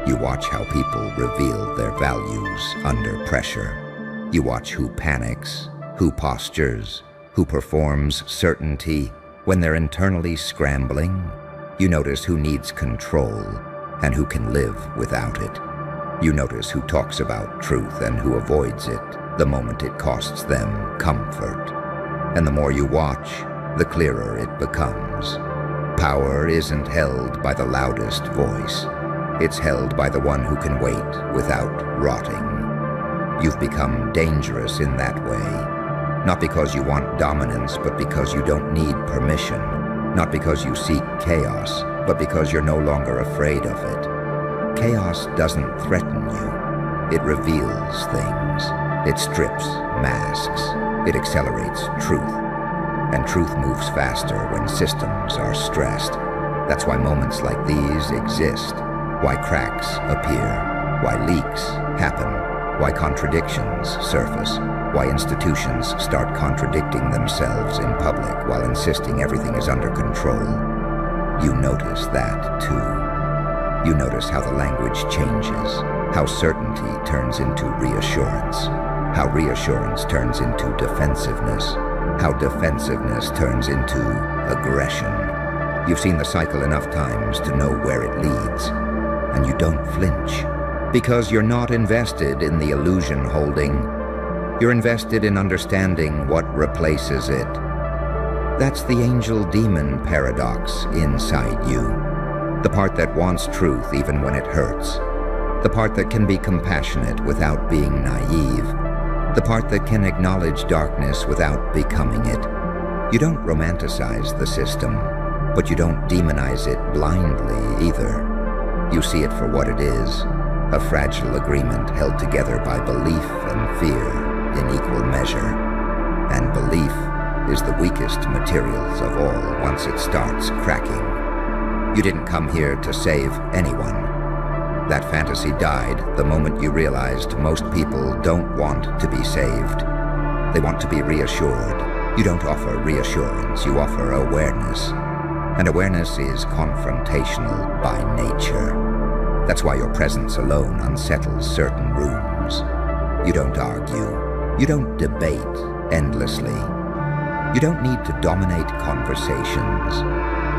You watch how people reveal their values under pressure. You watch who panics, who postures, who performs certainty when they're internally scrambling. You notice who needs control and who can live without it. You notice who talks about truth and who avoids it the moment it costs them comfort. And the more you watch, the clearer it becomes. Power isn't held by the loudest voice. It's held by the one who can wait without rotting. You've become dangerous in that way. Not because you want dominance, but because you don't need permission. Not because you seek chaos, but because you're no longer afraid of it. Chaos doesn't threaten you. It reveals things. It strips masks. It accelerates truth. And truth moves faster when systems are stressed. That's why moments like these exist. Why cracks appear. Why leaks happen. Why contradictions surface. Why institutions start contradicting themselves in public while insisting everything is under control. You notice that too. You notice how the language changes, how certainty turns into reassurance, how reassurance turns into defensiveness, how defensiveness turns into aggression. You've seen the cycle enough times to know where it leads, and you don't flinch, because you're not invested in the illusion holding. You're invested in understanding what replaces it. That's the angel-demon paradox inside you. The part that wants truth even when it hurts. The part that can be compassionate without being naive. The part that can acknowledge darkness without becoming it. You don't romanticize the system, but you don't demonize it blindly either. You see it for what it is, a fragile agreement held together by belief and fear in equal measure. And belief is the weakest material materials of all once it starts cracking. You didn't come here to save anyone. That fantasy died the moment you realized most people don't want to be saved. They want to be reassured. You don't offer reassurance, you offer awareness. And awareness is confrontational by nature. That's why your presence alone unsettles certain rooms. You don't argue. You don't debate endlessly. You don't need to dominate conversations.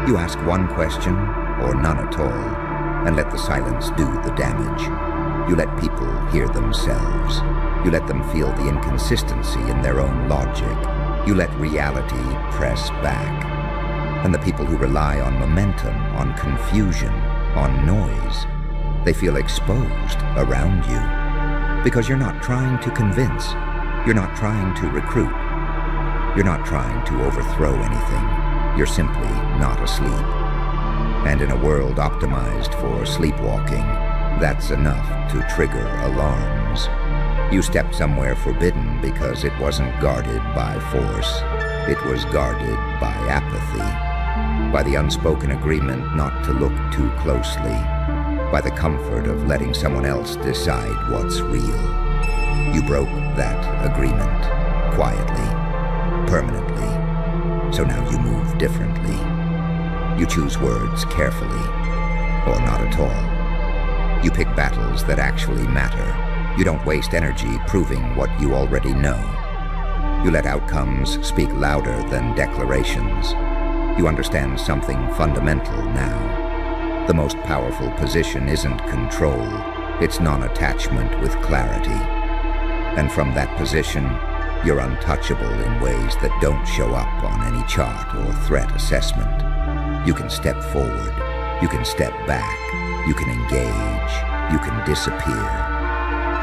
You ask one question, or none at all, and let the silence do the damage. You let people hear themselves. You let them feel the inconsistency in their own logic. You let reality press back. And the people who rely on momentum, on confusion, on noise, they feel exposed around you. Because you're not trying to convince. You're not trying to recruit. You're not trying to overthrow anything. You're simply not asleep. And in a world optimized for sleepwalking, that's enough to trigger alarms. You stepped somewhere forbidden because it wasn't guarded by force. It was guarded by apathy, by the unspoken agreement not to look too closely, by the comfort of letting someone else decide what's real. You broke that agreement, quietly, permanently, so now you move differently. You choose words carefully, or not at all. You pick battles that actually matter. You don't waste energy proving what you already know. You let outcomes speak louder than declarations. You understand something fundamental now. The most powerful position isn't control, it's non-attachment with clarity. And from that position, you're untouchable in ways that don't show up on any chart or threat assessment. You can step forward, you can step back, you can engage, you can disappear.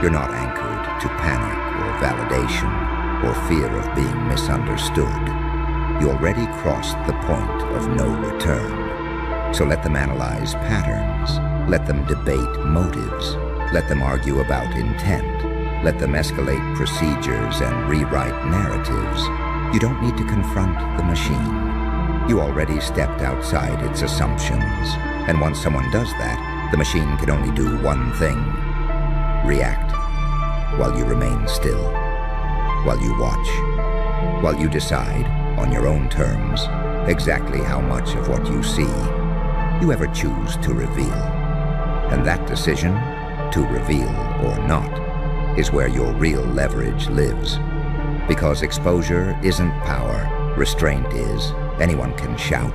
You're not anchored to panic or validation or fear of being misunderstood. You already crossed the point of no return. So let them analyze patterns, let them debate motives, let them argue about intent, let them escalate procedures and rewrite narratives. You don't need to confront the machine. You already stepped outside its assumptions, and once someone does that, the machine can only do one thing: react, while you remain still, while you watch, while you decide, on your own terms, exactly how much of what you see you ever choose to reveal. And that decision, to reveal or not, is where your real leverage lives. Because exposure isn't power, restraint is. Anyone can shout.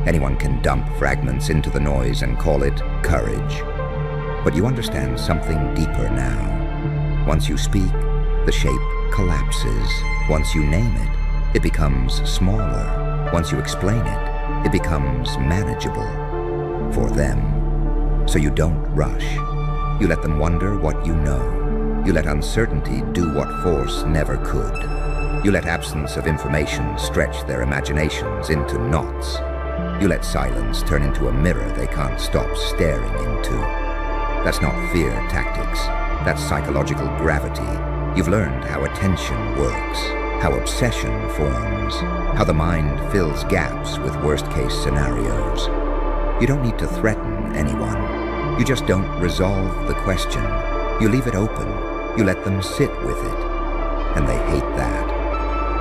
Anyone can dump fragments into the noise and call it courage. But you understand something deeper now. Once you speak, the shape collapses. Once you name it, it becomes smaller. Once you explain it, it becomes manageable for them. So you don't rush. You let them wonder what you know. You let uncertainty do what force never could. You let absence of information stretch their imaginations into knots. You let silence turn into a mirror they can't stop staring into. That's not fear tactics. That's psychological gravity. You've learned how attention works, how obsession forms, how the mind fills gaps with worst-case scenarios. You don't need to threaten anyone. You just don't resolve the question. You leave it open. You let them sit with it. And they hate that.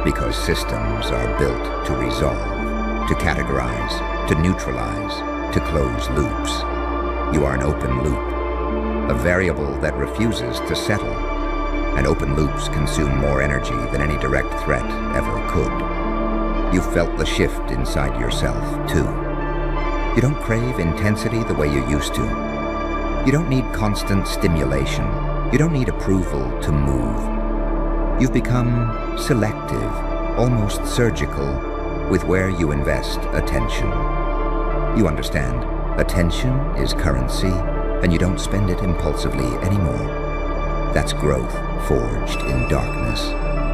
Because systems are built to resolve, to categorize, to neutralize, to close loops. You are an open loop, a variable that refuses to settle. And open loops consume more energy than any direct threat ever could. You've felt the shift inside yourself, too. You don't crave intensity the way you used to. You don't need constant stimulation. You don't need approval to move. You've become selective, almost surgical, with where you invest attention. You understand, attention is currency, and you don't spend it impulsively anymore. That's growth forged in darkness.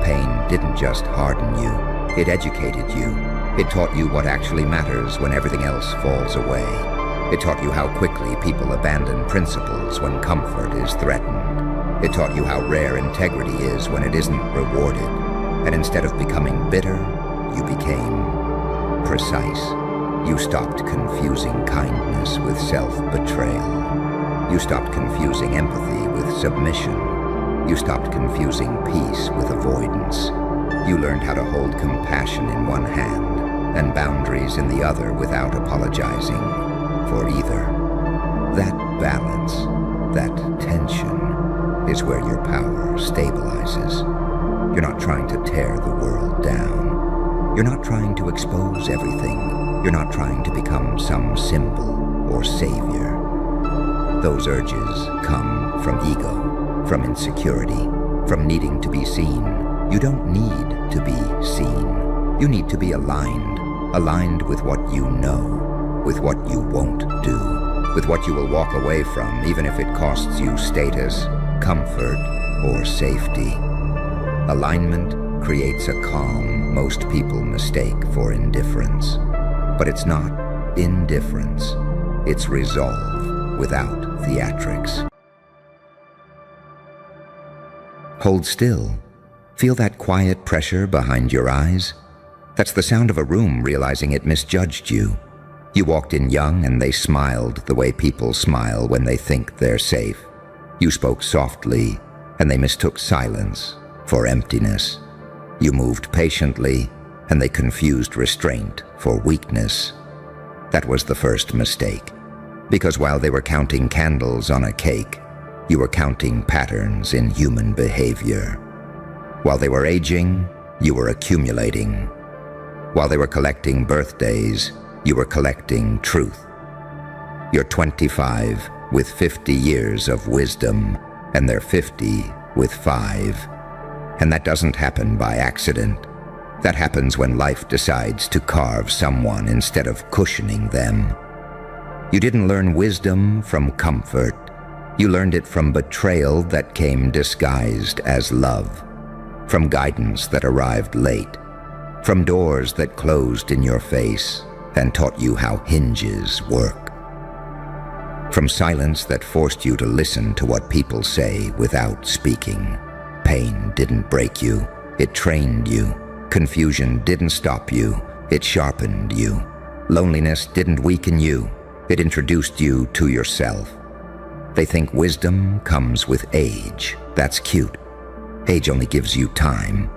Pain didn't just harden you, it educated you. It taught you what actually matters when everything else falls away. It taught you how quickly people abandon principles when comfort is threatened. It taught you how rare integrity is when it isn't rewarded. And instead of becoming bitter, you became precise. You stopped confusing kindness with self-betrayal. You stopped confusing empathy with submission. You stopped confusing peace with avoidance. You learned how to hold compassion in one hand and boundaries in the other without apologizing for either. That balance, that tension, is where your power stabilizes. You're not trying to tear the world down. You're not trying to expose everything. You're not trying to become some symbol or savior. Those urges come from ego, from insecurity, from needing to be seen. You don't need to be seen. You need to be aligned with what you know, with what you won't do, with what you will walk away from, even if it costs you status, comfort, or safety. Alignment creates a calm most people mistake for indifference. But it's not indifference. It's resolve without theatrics. Hold still. Feel that quiet pressure behind your eyes? That's the sound of a room realizing it misjudged you. You walked in young and they smiled the way people smile when they think they're safe. You spoke softly and they mistook silence for emptiness. You moved patiently and they confused restraint for weakness. That was the first mistake, because while they were counting candles on a cake, you were counting patterns in human behavior. While they were aging, you were accumulating. While they were collecting birthdays, you were collecting truth. You're 25 with 50 years of wisdom, and they're 50 with 5. And that doesn't happen by accident. That happens when life decides to carve someone instead of cushioning them. You didn't learn wisdom from comfort. You learned it from betrayal that came disguised as love, from guidance that arrived late, from doors that closed in your face and taught you how hinges work, from silence that forced you to listen to what people say without speaking. Pain didn't break you, it trained you. Confusion didn't stop you, it sharpened you. Loneliness didn't weaken you, it introduced you to yourself. They think wisdom comes with age. That's cute. Age only gives you time.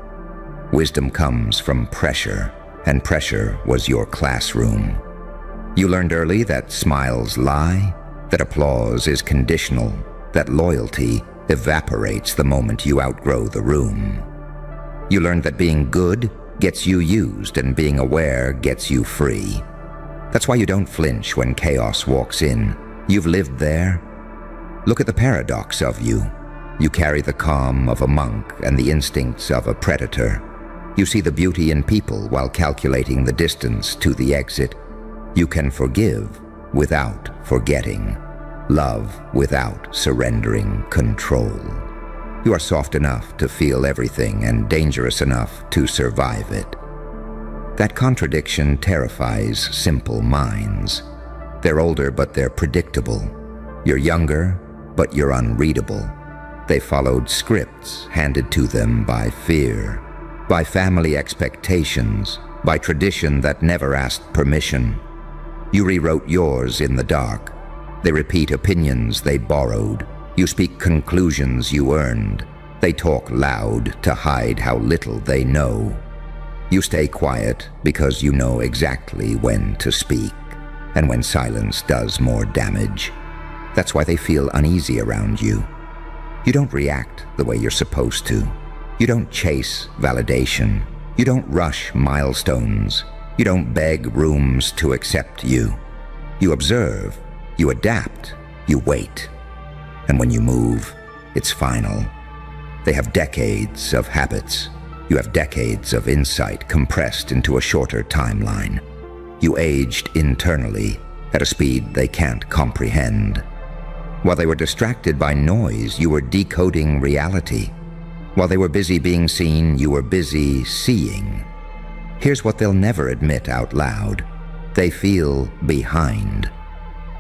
Wisdom comes from pressure, and pressure was your classroom. You learned early that smiles lie, that applause is conditional, that loyalty evaporates the moment you outgrow the room. You learned that being good gets you used and being aware gets you free. That's why you don't flinch when chaos walks in. You've lived there. Look at the paradox of you. You carry the calm of a monk and the instincts of a predator. You see the beauty in people while calculating the distance to the exit. You can forgive without forgetting. Love without surrendering control. You are soft enough to feel everything and dangerous enough to survive it. That contradiction terrifies simple minds. They're older, but they're predictable. You're younger, but you're unreadable. They followed scripts handed to them by fear, by family expectations, by tradition that never asked permission. You rewrote yours in the dark. They repeat opinions they borrowed. You speak conclusions you earned. They talk loud to hide how little they know. You stay quiet because you know exactly when to speak, and when silence does more damage. That's why they feel uneasy around you. You don't react the way you're supposed to. You don't chase validation. You don't rush milestones. You don't beg rooms to accept you. You observe. You adapt, you wait, and when you move, it's final. They have decades of habits. You have decades of insight compressed into a shorter timeline. You aged internally at a speed they can't comprehend. While they were distracted by noise, you were decoding reality. While they were busy being seen, you were busy seeing. Here's what they'll never admit out loud. They feel behind.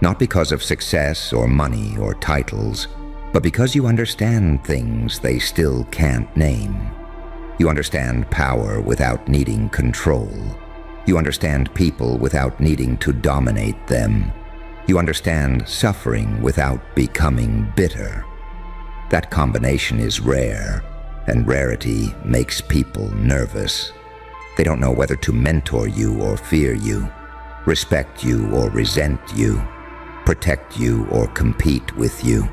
Not because of success or money or titles, but because you understand things they still can't name. You understand power without needing control. You understand people without needing to dominate them. You understand suffering without becoming bitter. That combination is rare, and rarity makes people nervous. They don't know whether to mentor you or fear you, respect you or resent you, protect you or compete with you,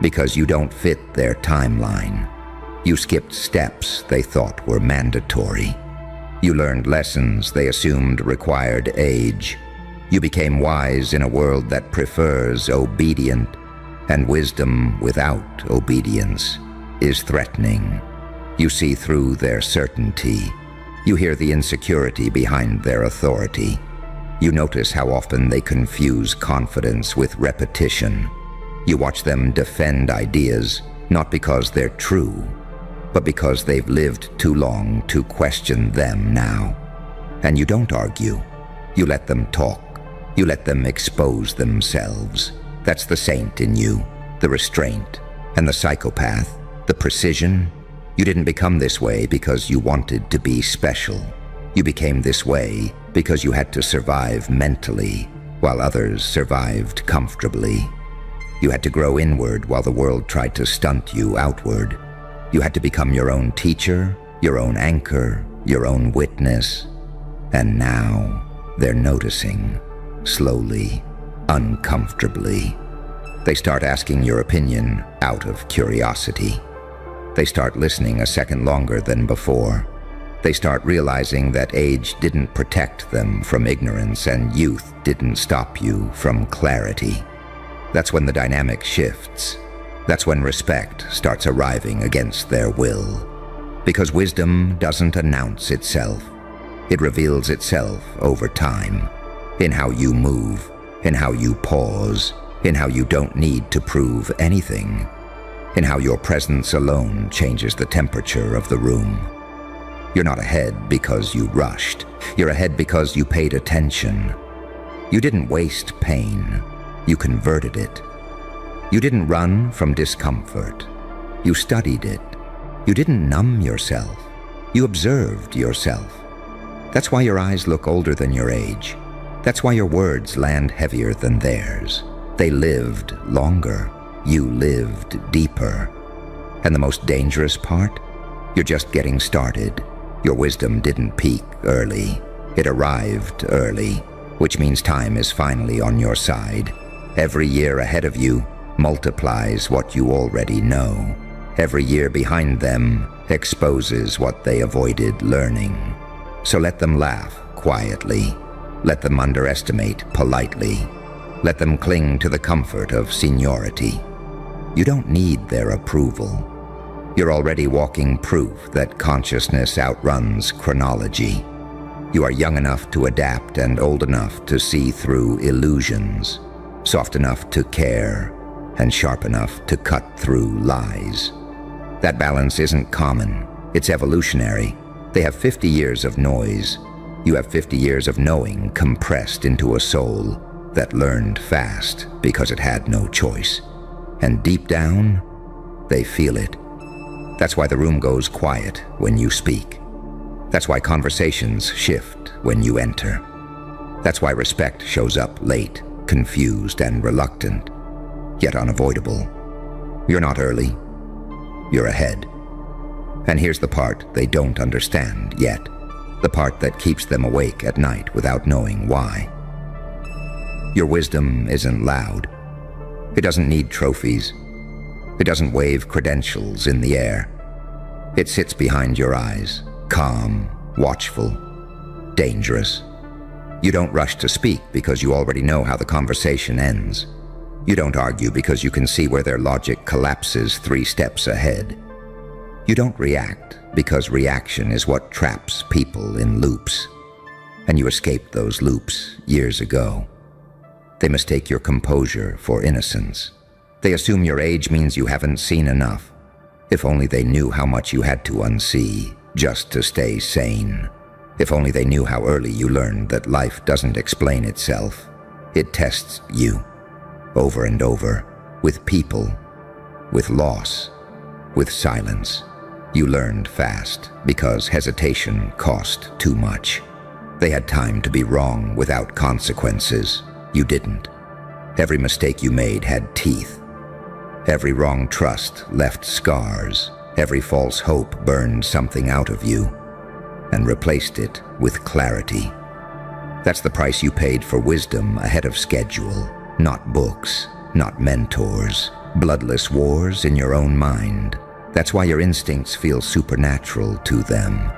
because you don't fit their timeline. You skipped steps they thought were mandatory. You learned lessons they assumed required age. You became wise in a world that prefers obedient, and wisdom without obedience is threatening. You see through their certainty. You hear the insecurity behind their authority. You notice how often they confuse confidence with repetition. You watch them defend ideas, not because they're true, but because they've lived too long to question them now. And you don't argue. You let them talk. You let them expose themselves. That's the saint in you, the restraint, and the psychopath, the precision. You didn't become this way because you wanted to be special. You became this way because you had to survive mentally, while others survived comfortably. You had to grow inward while the world tried to stunt you outward. You had to become your own teacher, your own anchor, your own witness. And now they're noticing, slowly, uncomfortably. They start asking your opinion out of curiosity. They start listening a second longer than before. They start realizing that age didn't protect them from ignorance and youth didn't stop you from clarity. That's when the dynamic shifts. That's when respect starts arriving against their will. Because wisdom doesn't announce itself. It reveals itself over time, in how you move, in how you pause, in how you don't need to prove anything, in how your presence alone changes the temperature of the room. You're not ahead because you rushed. You're ahead because you paid attention. You didn't waste pain. You converted it. You didn't run from discomfort. You studied it. You didn't numb yourself. You observed yourself. That's why your eyes look older than your age. That's why your words land heavier than theirs. They lived longer. You lived deeper. And the most dangerous part? You're just getting started. Your wisdom didn't peak early. It arrived early, which means time is finally on your side. Every year ahead of you multiplies what you already know. Every year behind them exposes what they avoided learning. So let them laugh quietly. Let them underestimate politely. Let them cling to the comfort of seniority. You don't need their approval. You're already walking proof that consciousness outruns chronology. You are young enough to adapt and old enough to see through illusions, soft enough to care, and sharp enough to cut through lies. That balance isn't common. It's evolutionary. They have 50 years of noise. You have 50 years of knowing compressed into a soul that learned fast because it had no choice. And deep down, they feel it. That's why the room goes quiet when you speak. That's why conversations shift when you enter. That's why respect shows up late, confused and reluctant, yet unavoidable. You're not early. You're ahead. And here's the part they don't understand yet. The part that keeps them awake at night without knowing why. Your wisdom isn't loud. It doesn't need trophies. It doesn't wave credentials in the air. It sits behind your eyes, calm, watchful, dangerous. You don't rush to speak because you already know how the conversation ends. You don't argue because you can see where their logic collapses 3 steps ahead. You don't react because reaction is what traps people in loops. And you escaped those loops years ago. They mistake your composure for innocence. They assume your age means you haven't seen enough. If only they knew how much you had to unsee just to stay sane. If only they knew how early you learned that life doesn't explain itself. It tests you, over and over, with people, with loss, with silence. You learned fast because hesitation cost too much. They had time to be wrong without consequences. You didn't. Every mistake you made had teeth. Every wrong trust left scars. Every false hope burned something out of you and replaced it with clarity. That's the price you paid for wisdom ahead of schedule. Not books, not mentors. Bloodless wars in your own mind. That's why your instincts feel supernatural to them.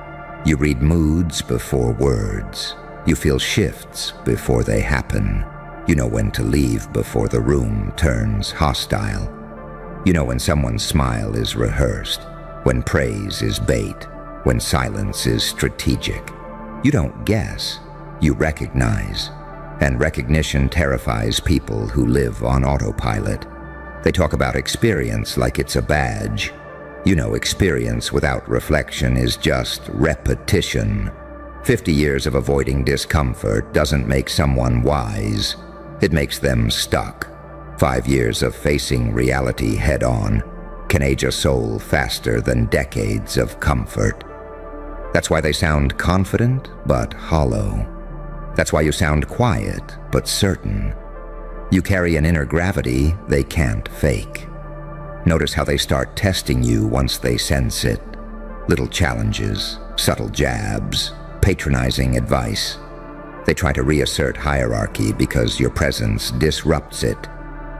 You read moods before words. You feel shifts before they happen. You know when to leave before the room turns hostile. You know when someone's smile is rehearsed, when praise is bait, when silence is strategic. You don't guess, you recognize. And recognition terrifies people who live on autopilot. They talk about experience like it's a badge. You know, experience without reflection is just repetition. 50 years of avoiding discomfort doesn't make someone wise. It makes them stuck. 5 years of facing reality head-on can age a soul faster than decades of comfort. That's why they sound confident but hollow. That's why you sound quiet but certain. You carry an inner gravity they can't fake. Notice how they start testing you once they sense it. Little challenges, subtle jabs, patronizing advice. They try to reassert hierarchy because your presence disrupts it.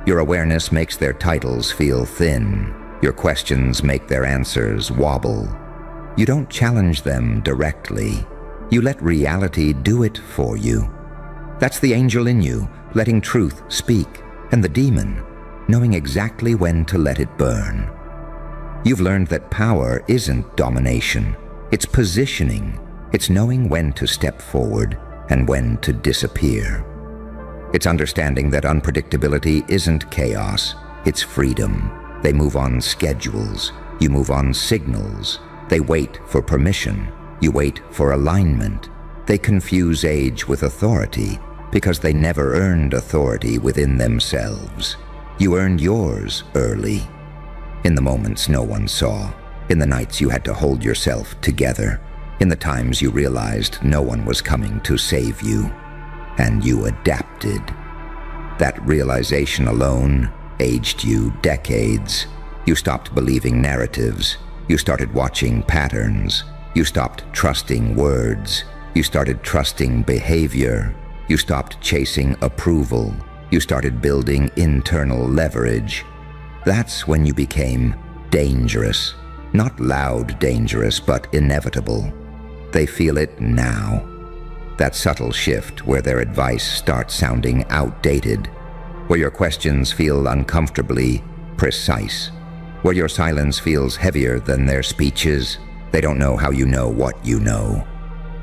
Your awareness makes their titles feel thin. Your questions make their answers wobble. You don't challenge them directly. You let reality do it for you. That's the angel in you, letting truth speak, and the demon, knowing exactly when to let it burn. You've learned that power isn't domination. It's positioning. It's knowing when to step forward and when to disappear. It's understanding that unpredictability isn't chaos. It's freedom. They move on schedules. You move on signals. They wait for permission. You wait for alignment. They confuse age with authority because they never earned authority within themselves. You earned yours early. In the moments no one saw. In the nights you had to hold yourself together. In the times you realized no one was coming to save you. And you adapted. That realization alone aged you decades. You stopped believing narratives. You started watching patterns. You stopped trusting words. You started trusting behavior. You stopped chasing approval. You started building internal leverage. That's when you became dangerous. Not loud dangerous, but inevitable. They feel it now. That subtle shift where their advice starts sounding outdated, where your questions feel uncomfortably precise, where your silence feels heavier than their speeches. They don't know how you know what you know.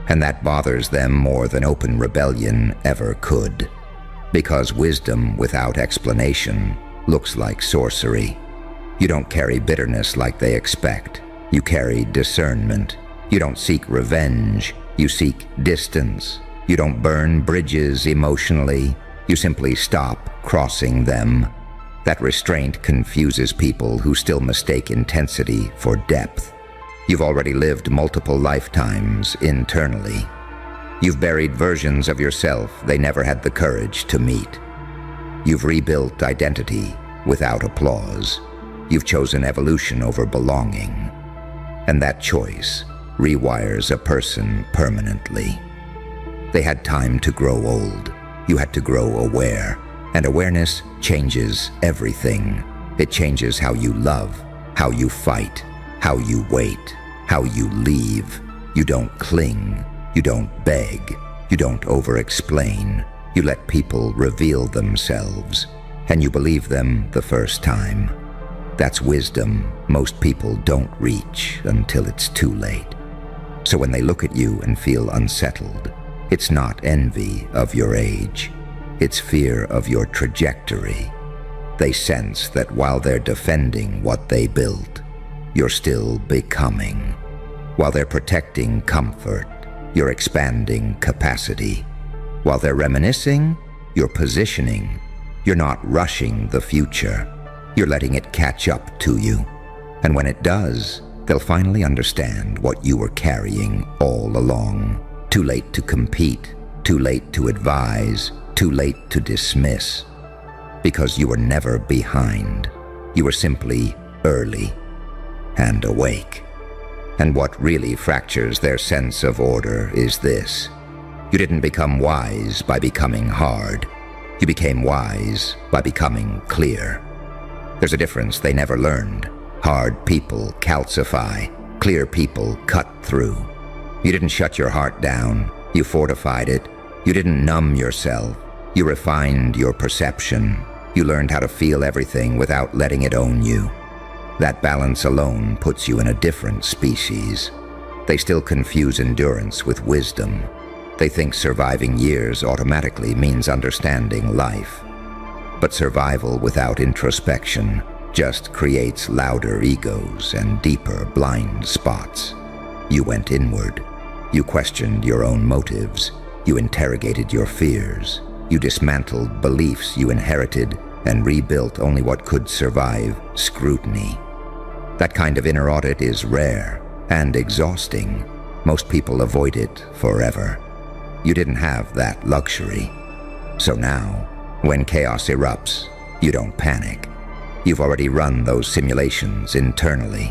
And that bothers them more than open rebellion ever could. Because wisdom without explanation looks like sorcery. You don't carry bitterness like they expect. You carry discernment. You don't seek revenge. You seek distance. You don't burn bridges emotionally. You simply stop crossing them. That restraint confuses people who still mistake intensity for depth. You've already lived multiple lifetimes internally. You've buried versions of yourself they never had the courage to meet. You've rebuilt identity without applause. You've chosen evolution over belonging. And that choice rewires a person permanently. They had time to grow old. You had to grow aware. And awareness changes everything. It changes how you love, how you fight, how you wait, how you leave. You don't cling. You don't beg. You don't over-explain. You let people reveal themselves. And you believe them the first time. That's wisdom most people don't reach until it's too late. So when they look at you and feel unsettled, it's not envy of your age. It's fear of your trajectory. They sense that while they're defending what they built, you're still becoming. While they're protecting comfort, you're expanding capacity. While they're reminiscing, you're positioning. You're not rushing the future. You're letting it catch up to you. And when it does, they'll finally understand what you were carrying all along. Too late to compete, too late to advise, too late to dismiss. Because you were never behind. You were simply early and awake. And what really fractures their sense of order is this. You didn't become wise by becoming hard. You became wise by becoming clear. There's a difference they never learned. Hard people calcify. Clear people cut through. You didn't shut your heart down. You fortified it. You didn't numb yourself. You refined your perception. You learned how to feel everything without letting it own you. That balance alone puts you in a different species. They still confuse endurance with wisdom. They think surviving years automatically means understanding life. But survival without introspection just creates louder egos and deeper blind spots. You went inward. You questioned your own motives. You interrogated your fears. You dismantled beliefs you inherited and rebuilt only what could survive scrutiny. That kind of inner audit is rare and exhausting. Most people avoid it forever. You didn't have that luxury. So now, when chaos erupts, you don't panic. You've already run those simulations internally.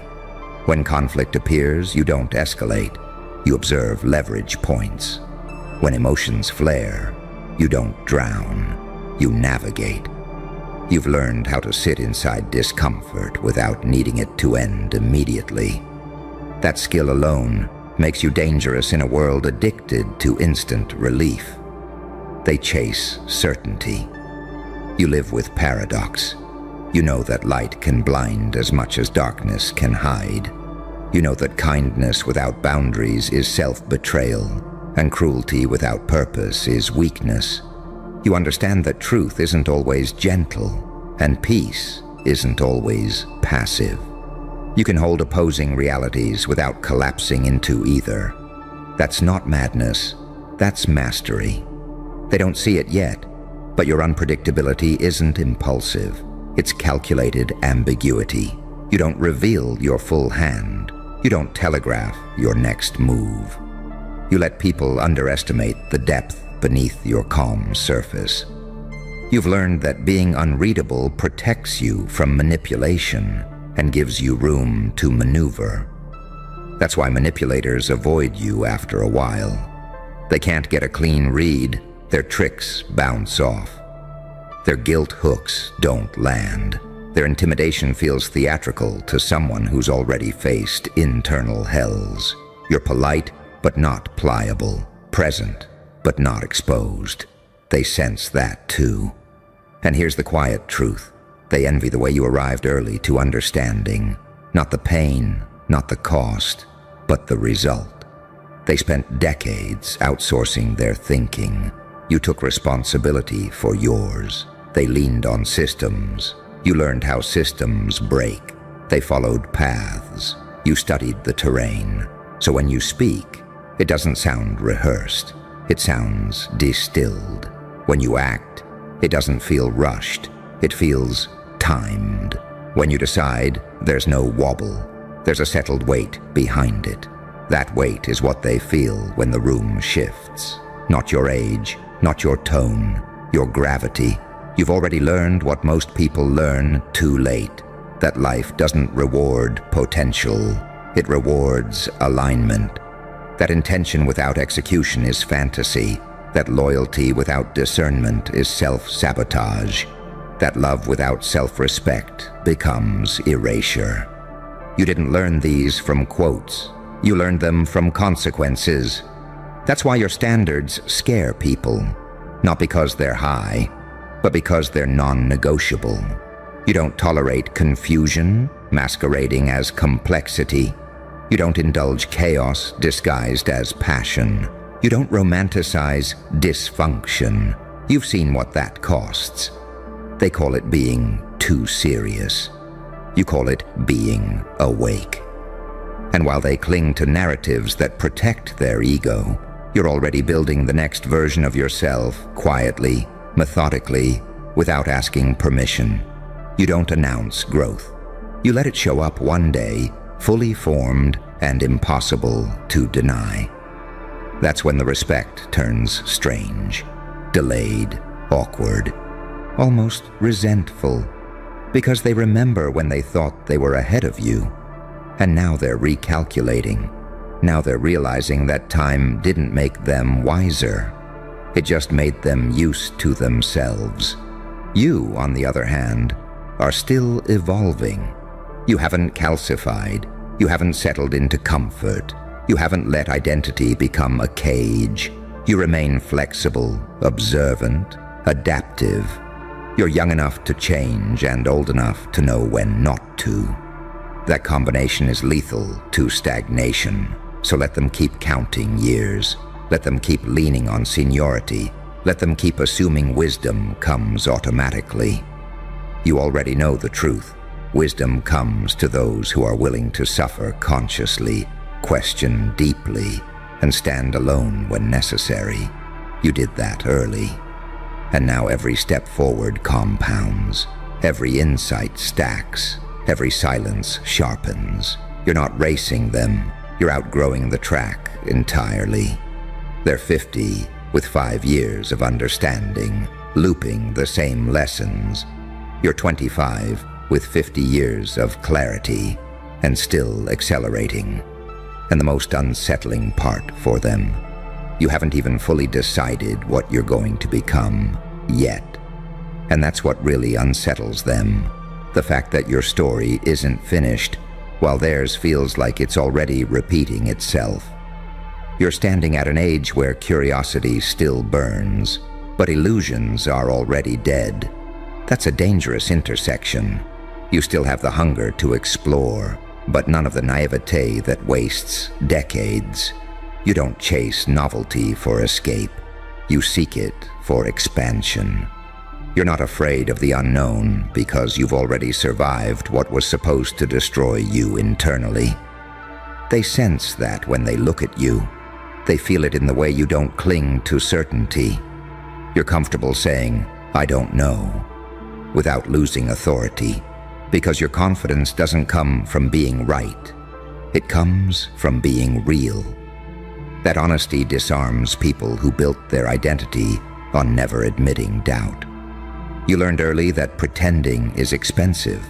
When conflict appears, you don't escalate. You observe leverage points. When emotions flare, you don't drown. You navigate. You've learned how to sit inside discomfort without needing it to end immediately. That skill alone makes you dangerous in a world addicted to instant relief. They chase certainty. You live with paradox. You know that light can blind as much as darkness can hide. You know that kindness without boundaries is self-betrayal, and cruelty without purpose is weakness. You understand that truth isn't always gentle, and peace isn't always passive. You can hold opposing realities without collapsing into either. That's not madness, that's mastery. They don't see it yet, but your unpredictability isn't impulsive. It's calculated ambiguity. You don't reveal your full hand. You don't telegraph your next move. You let people underestimate the depth beneath your calm surface. You've learned that being unreadable protects you from manipulation and gives you room to maneuver. That's why manipulators avoid you after a while. They can't get a clean read. Their tricks bounce off. Their guilt hooks don't land. Their intimidation feels theatrical to someone who's already faced internal hells. You're polite, but not pliable. Present, but not exposed. They sense that too. And here's the quiet truth. They envy the way you arrived early to understanding. Not the pain, not the cost, but the result. They spent decades outsourcing their thinking. You took responsibility for yours. They leaned on systems. You learned how systems break. They followed paths. You studied the terrain. So when you speak, it doesn't sound rehearsed. It sounds distilled. When you act, it doesn't feel rushed. It feels timed. When you decide, there's no wobble. There's a settled weight behind it. That weight is what they feel when the room shifts. Not your age, not your tone, your gravity. You've already learned what most people learn too late. That life doesn't reward potential. It rewards alignment. That intention without execution is fantasy. That loyalty without discernment is self-sabotage. That love without self-respect becomes erasure. You didn't learn these from quotes. You learned them from consequences. That's why your standards scare people. Not because they're high, but because they're non-negotiable. You don't tolerate confusion masquerading as complexity. You don't indulge chaos disguised as passion. You don't romanticize dysfunction. You've seen what that costs. They call it being too serious. You call it being awake. And while they cling to narratives that protect their ego, you're already building the next version of yourself quietly, methodically, without asking permission. You don't announce growth. You let it show up one day, fully formed and impossible to deny. That's when the respect turns strange, delayed, awkward, almost resentful, because they remember when they thought they were ahead of you, and now they're recalculating. Now they're realizing that time didn't make them wiser. It just made them used to themselves. You, on the other hand, are still evolving. You haven't calcified. You haven't settled into comfort. You haven't let identity become a cage. You remain flexible, observant, adaptive. You're young enough to change and old enough to know when not to. That combination is lethal to stagnation. So let them keep counting years. Let them keep leaning on seniority. Let them keep assuming wisdom comes automatically. You already know the truth. Wisdom comes to those who are willing to suffer consciously, question deeply, and stand alone when necessary. You did that early. And now every step forward compounds. Every insight stacks. Every silence sharpens. You're not racing them. You're outgrowing the track entirely. They're 50 with 5 years of understanding, looping the same lessons. You're 25 with 50 years of clarity and still accelerating. And the most unsettling part for them, you haven't even fully decided what you're going to become yet. And that's what really unsettles them. The fact that your story isn't finished, while theirs feels like it's already repeating itself. You're standing at an age where curiosity still burns, but illusions are already dead. That's a dangerous intersection. You still have the hunger to explore, but none of the naivete that wastes decades. You don't chase novelty for escape. You seek it for expansion. You're not afraid of the unknown because you've already survived what was supposed to destroy you internally. They sense that when they look at you. They feel it in the way you don't cling to certainty. You're comfortable saying, "I don't know," without losing authority, because your confidence doesn't come from being right. It comes from being real. That honesty disarms people who built their identity on never admitting doubt. You learned early that pretending is expensive.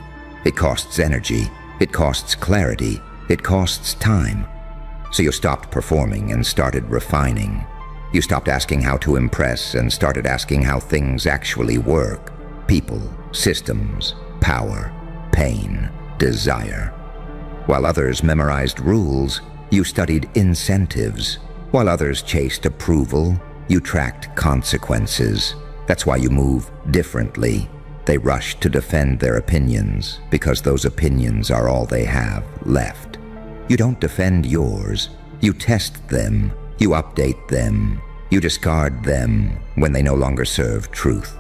It costs energy, it costs clarity, it costs time. So you stopped performing and started refining. You stopped asking how to impress and started asking how things actually work. People, systems, power, pain, desire. While others memorized rules, you studied incentives. While others chased approval, you tracked consequences. That's why you move differently. They rush to defend their opinions because those opinions are all they have left. You don't defend yours. You test them. You update them. You discard them when they no longer serve truth.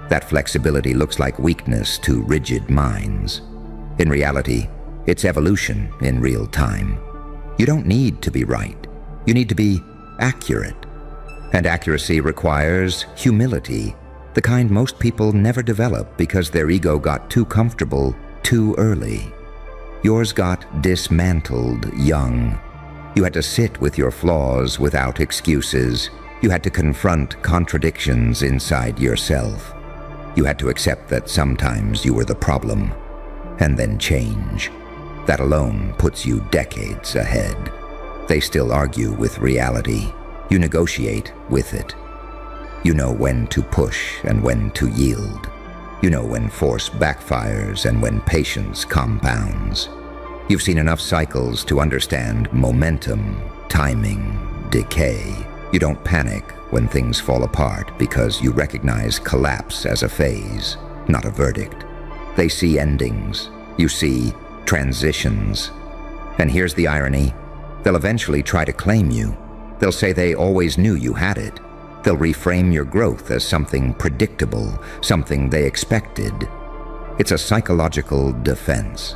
That flexibility looks like weakness to rigid minds. In reality, it's evolution in real time. You don't need to be right. You need to be accurate. And accuracy requires humility, the kind most people never develop because their ego got too comfortable too early. Yours got dismantled young. You had to sit with your flaws without excuses. You had to confront contradictions inside yourself. You had to accept that sometimes you were the problem, and then change. That alone puts you decades ahead. They still argue with reality. You negotiate with it. You know when to push and when to yield. You know when force backfires and when patience compounds. You've seen enough cycles to understand momentum, timing, decay. You don't panic when things fall apart because you recognize collapse as a phase, not a verdict. They see endings. You see transitions. And here's the irony. They'll eventually try to claim you. They'll say they always knew you had it. They'll reframe your growth as something predictable, something they expected. It's a psychological defense.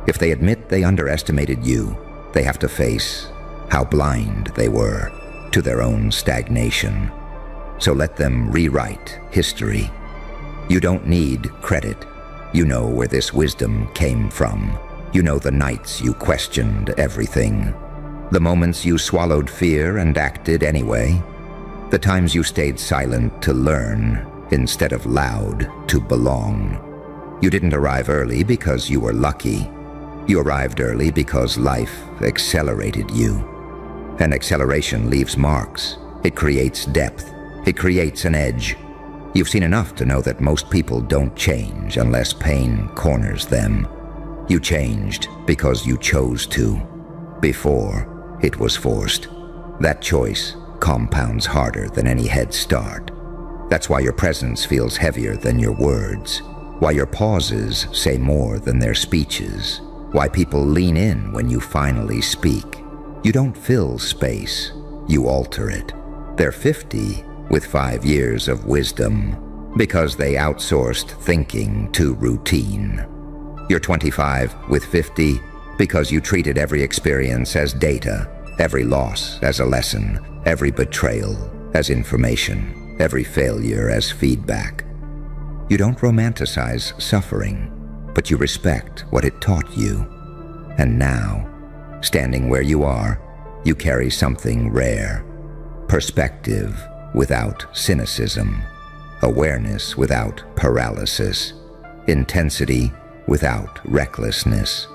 If they admit they underestimated you, they have to face how blind they were to their own stagnation. So let them rewrite history. You don't need credit. You know where this wisdom came from. You know the nights you questioned everything. The moments you swallowed fear and acted anyway. The times you stayed silent to learn instead of loud to belong. You didn't arrive early because you were lucky. You arrived early because life accelerated you. And acceleration leaves marks. It creates depth. It creates an edge. You've seen enough to know that most people don't change unless pain corners them. You changed because you chose to. Before, it was forced. That choice compounds harder than any head start. That's why your presence feels heavier than your words. Why your pauses say more than their speeches. Why people lean in when you finally speak. You don't fill space, you alter it. They're 50 with 5 years of wisdom because they outsourced thinking to routine. You're 25 with 50 because you treated every experience as data, every loss as a lesson, every betrayal as information, every failure as feedback. You don't romanticize suffering, but you respect what it taught you. And now, standing where you are, you carry something rare. Perspective without cynicism. Awareness without paralysis. Intensity without recklessness.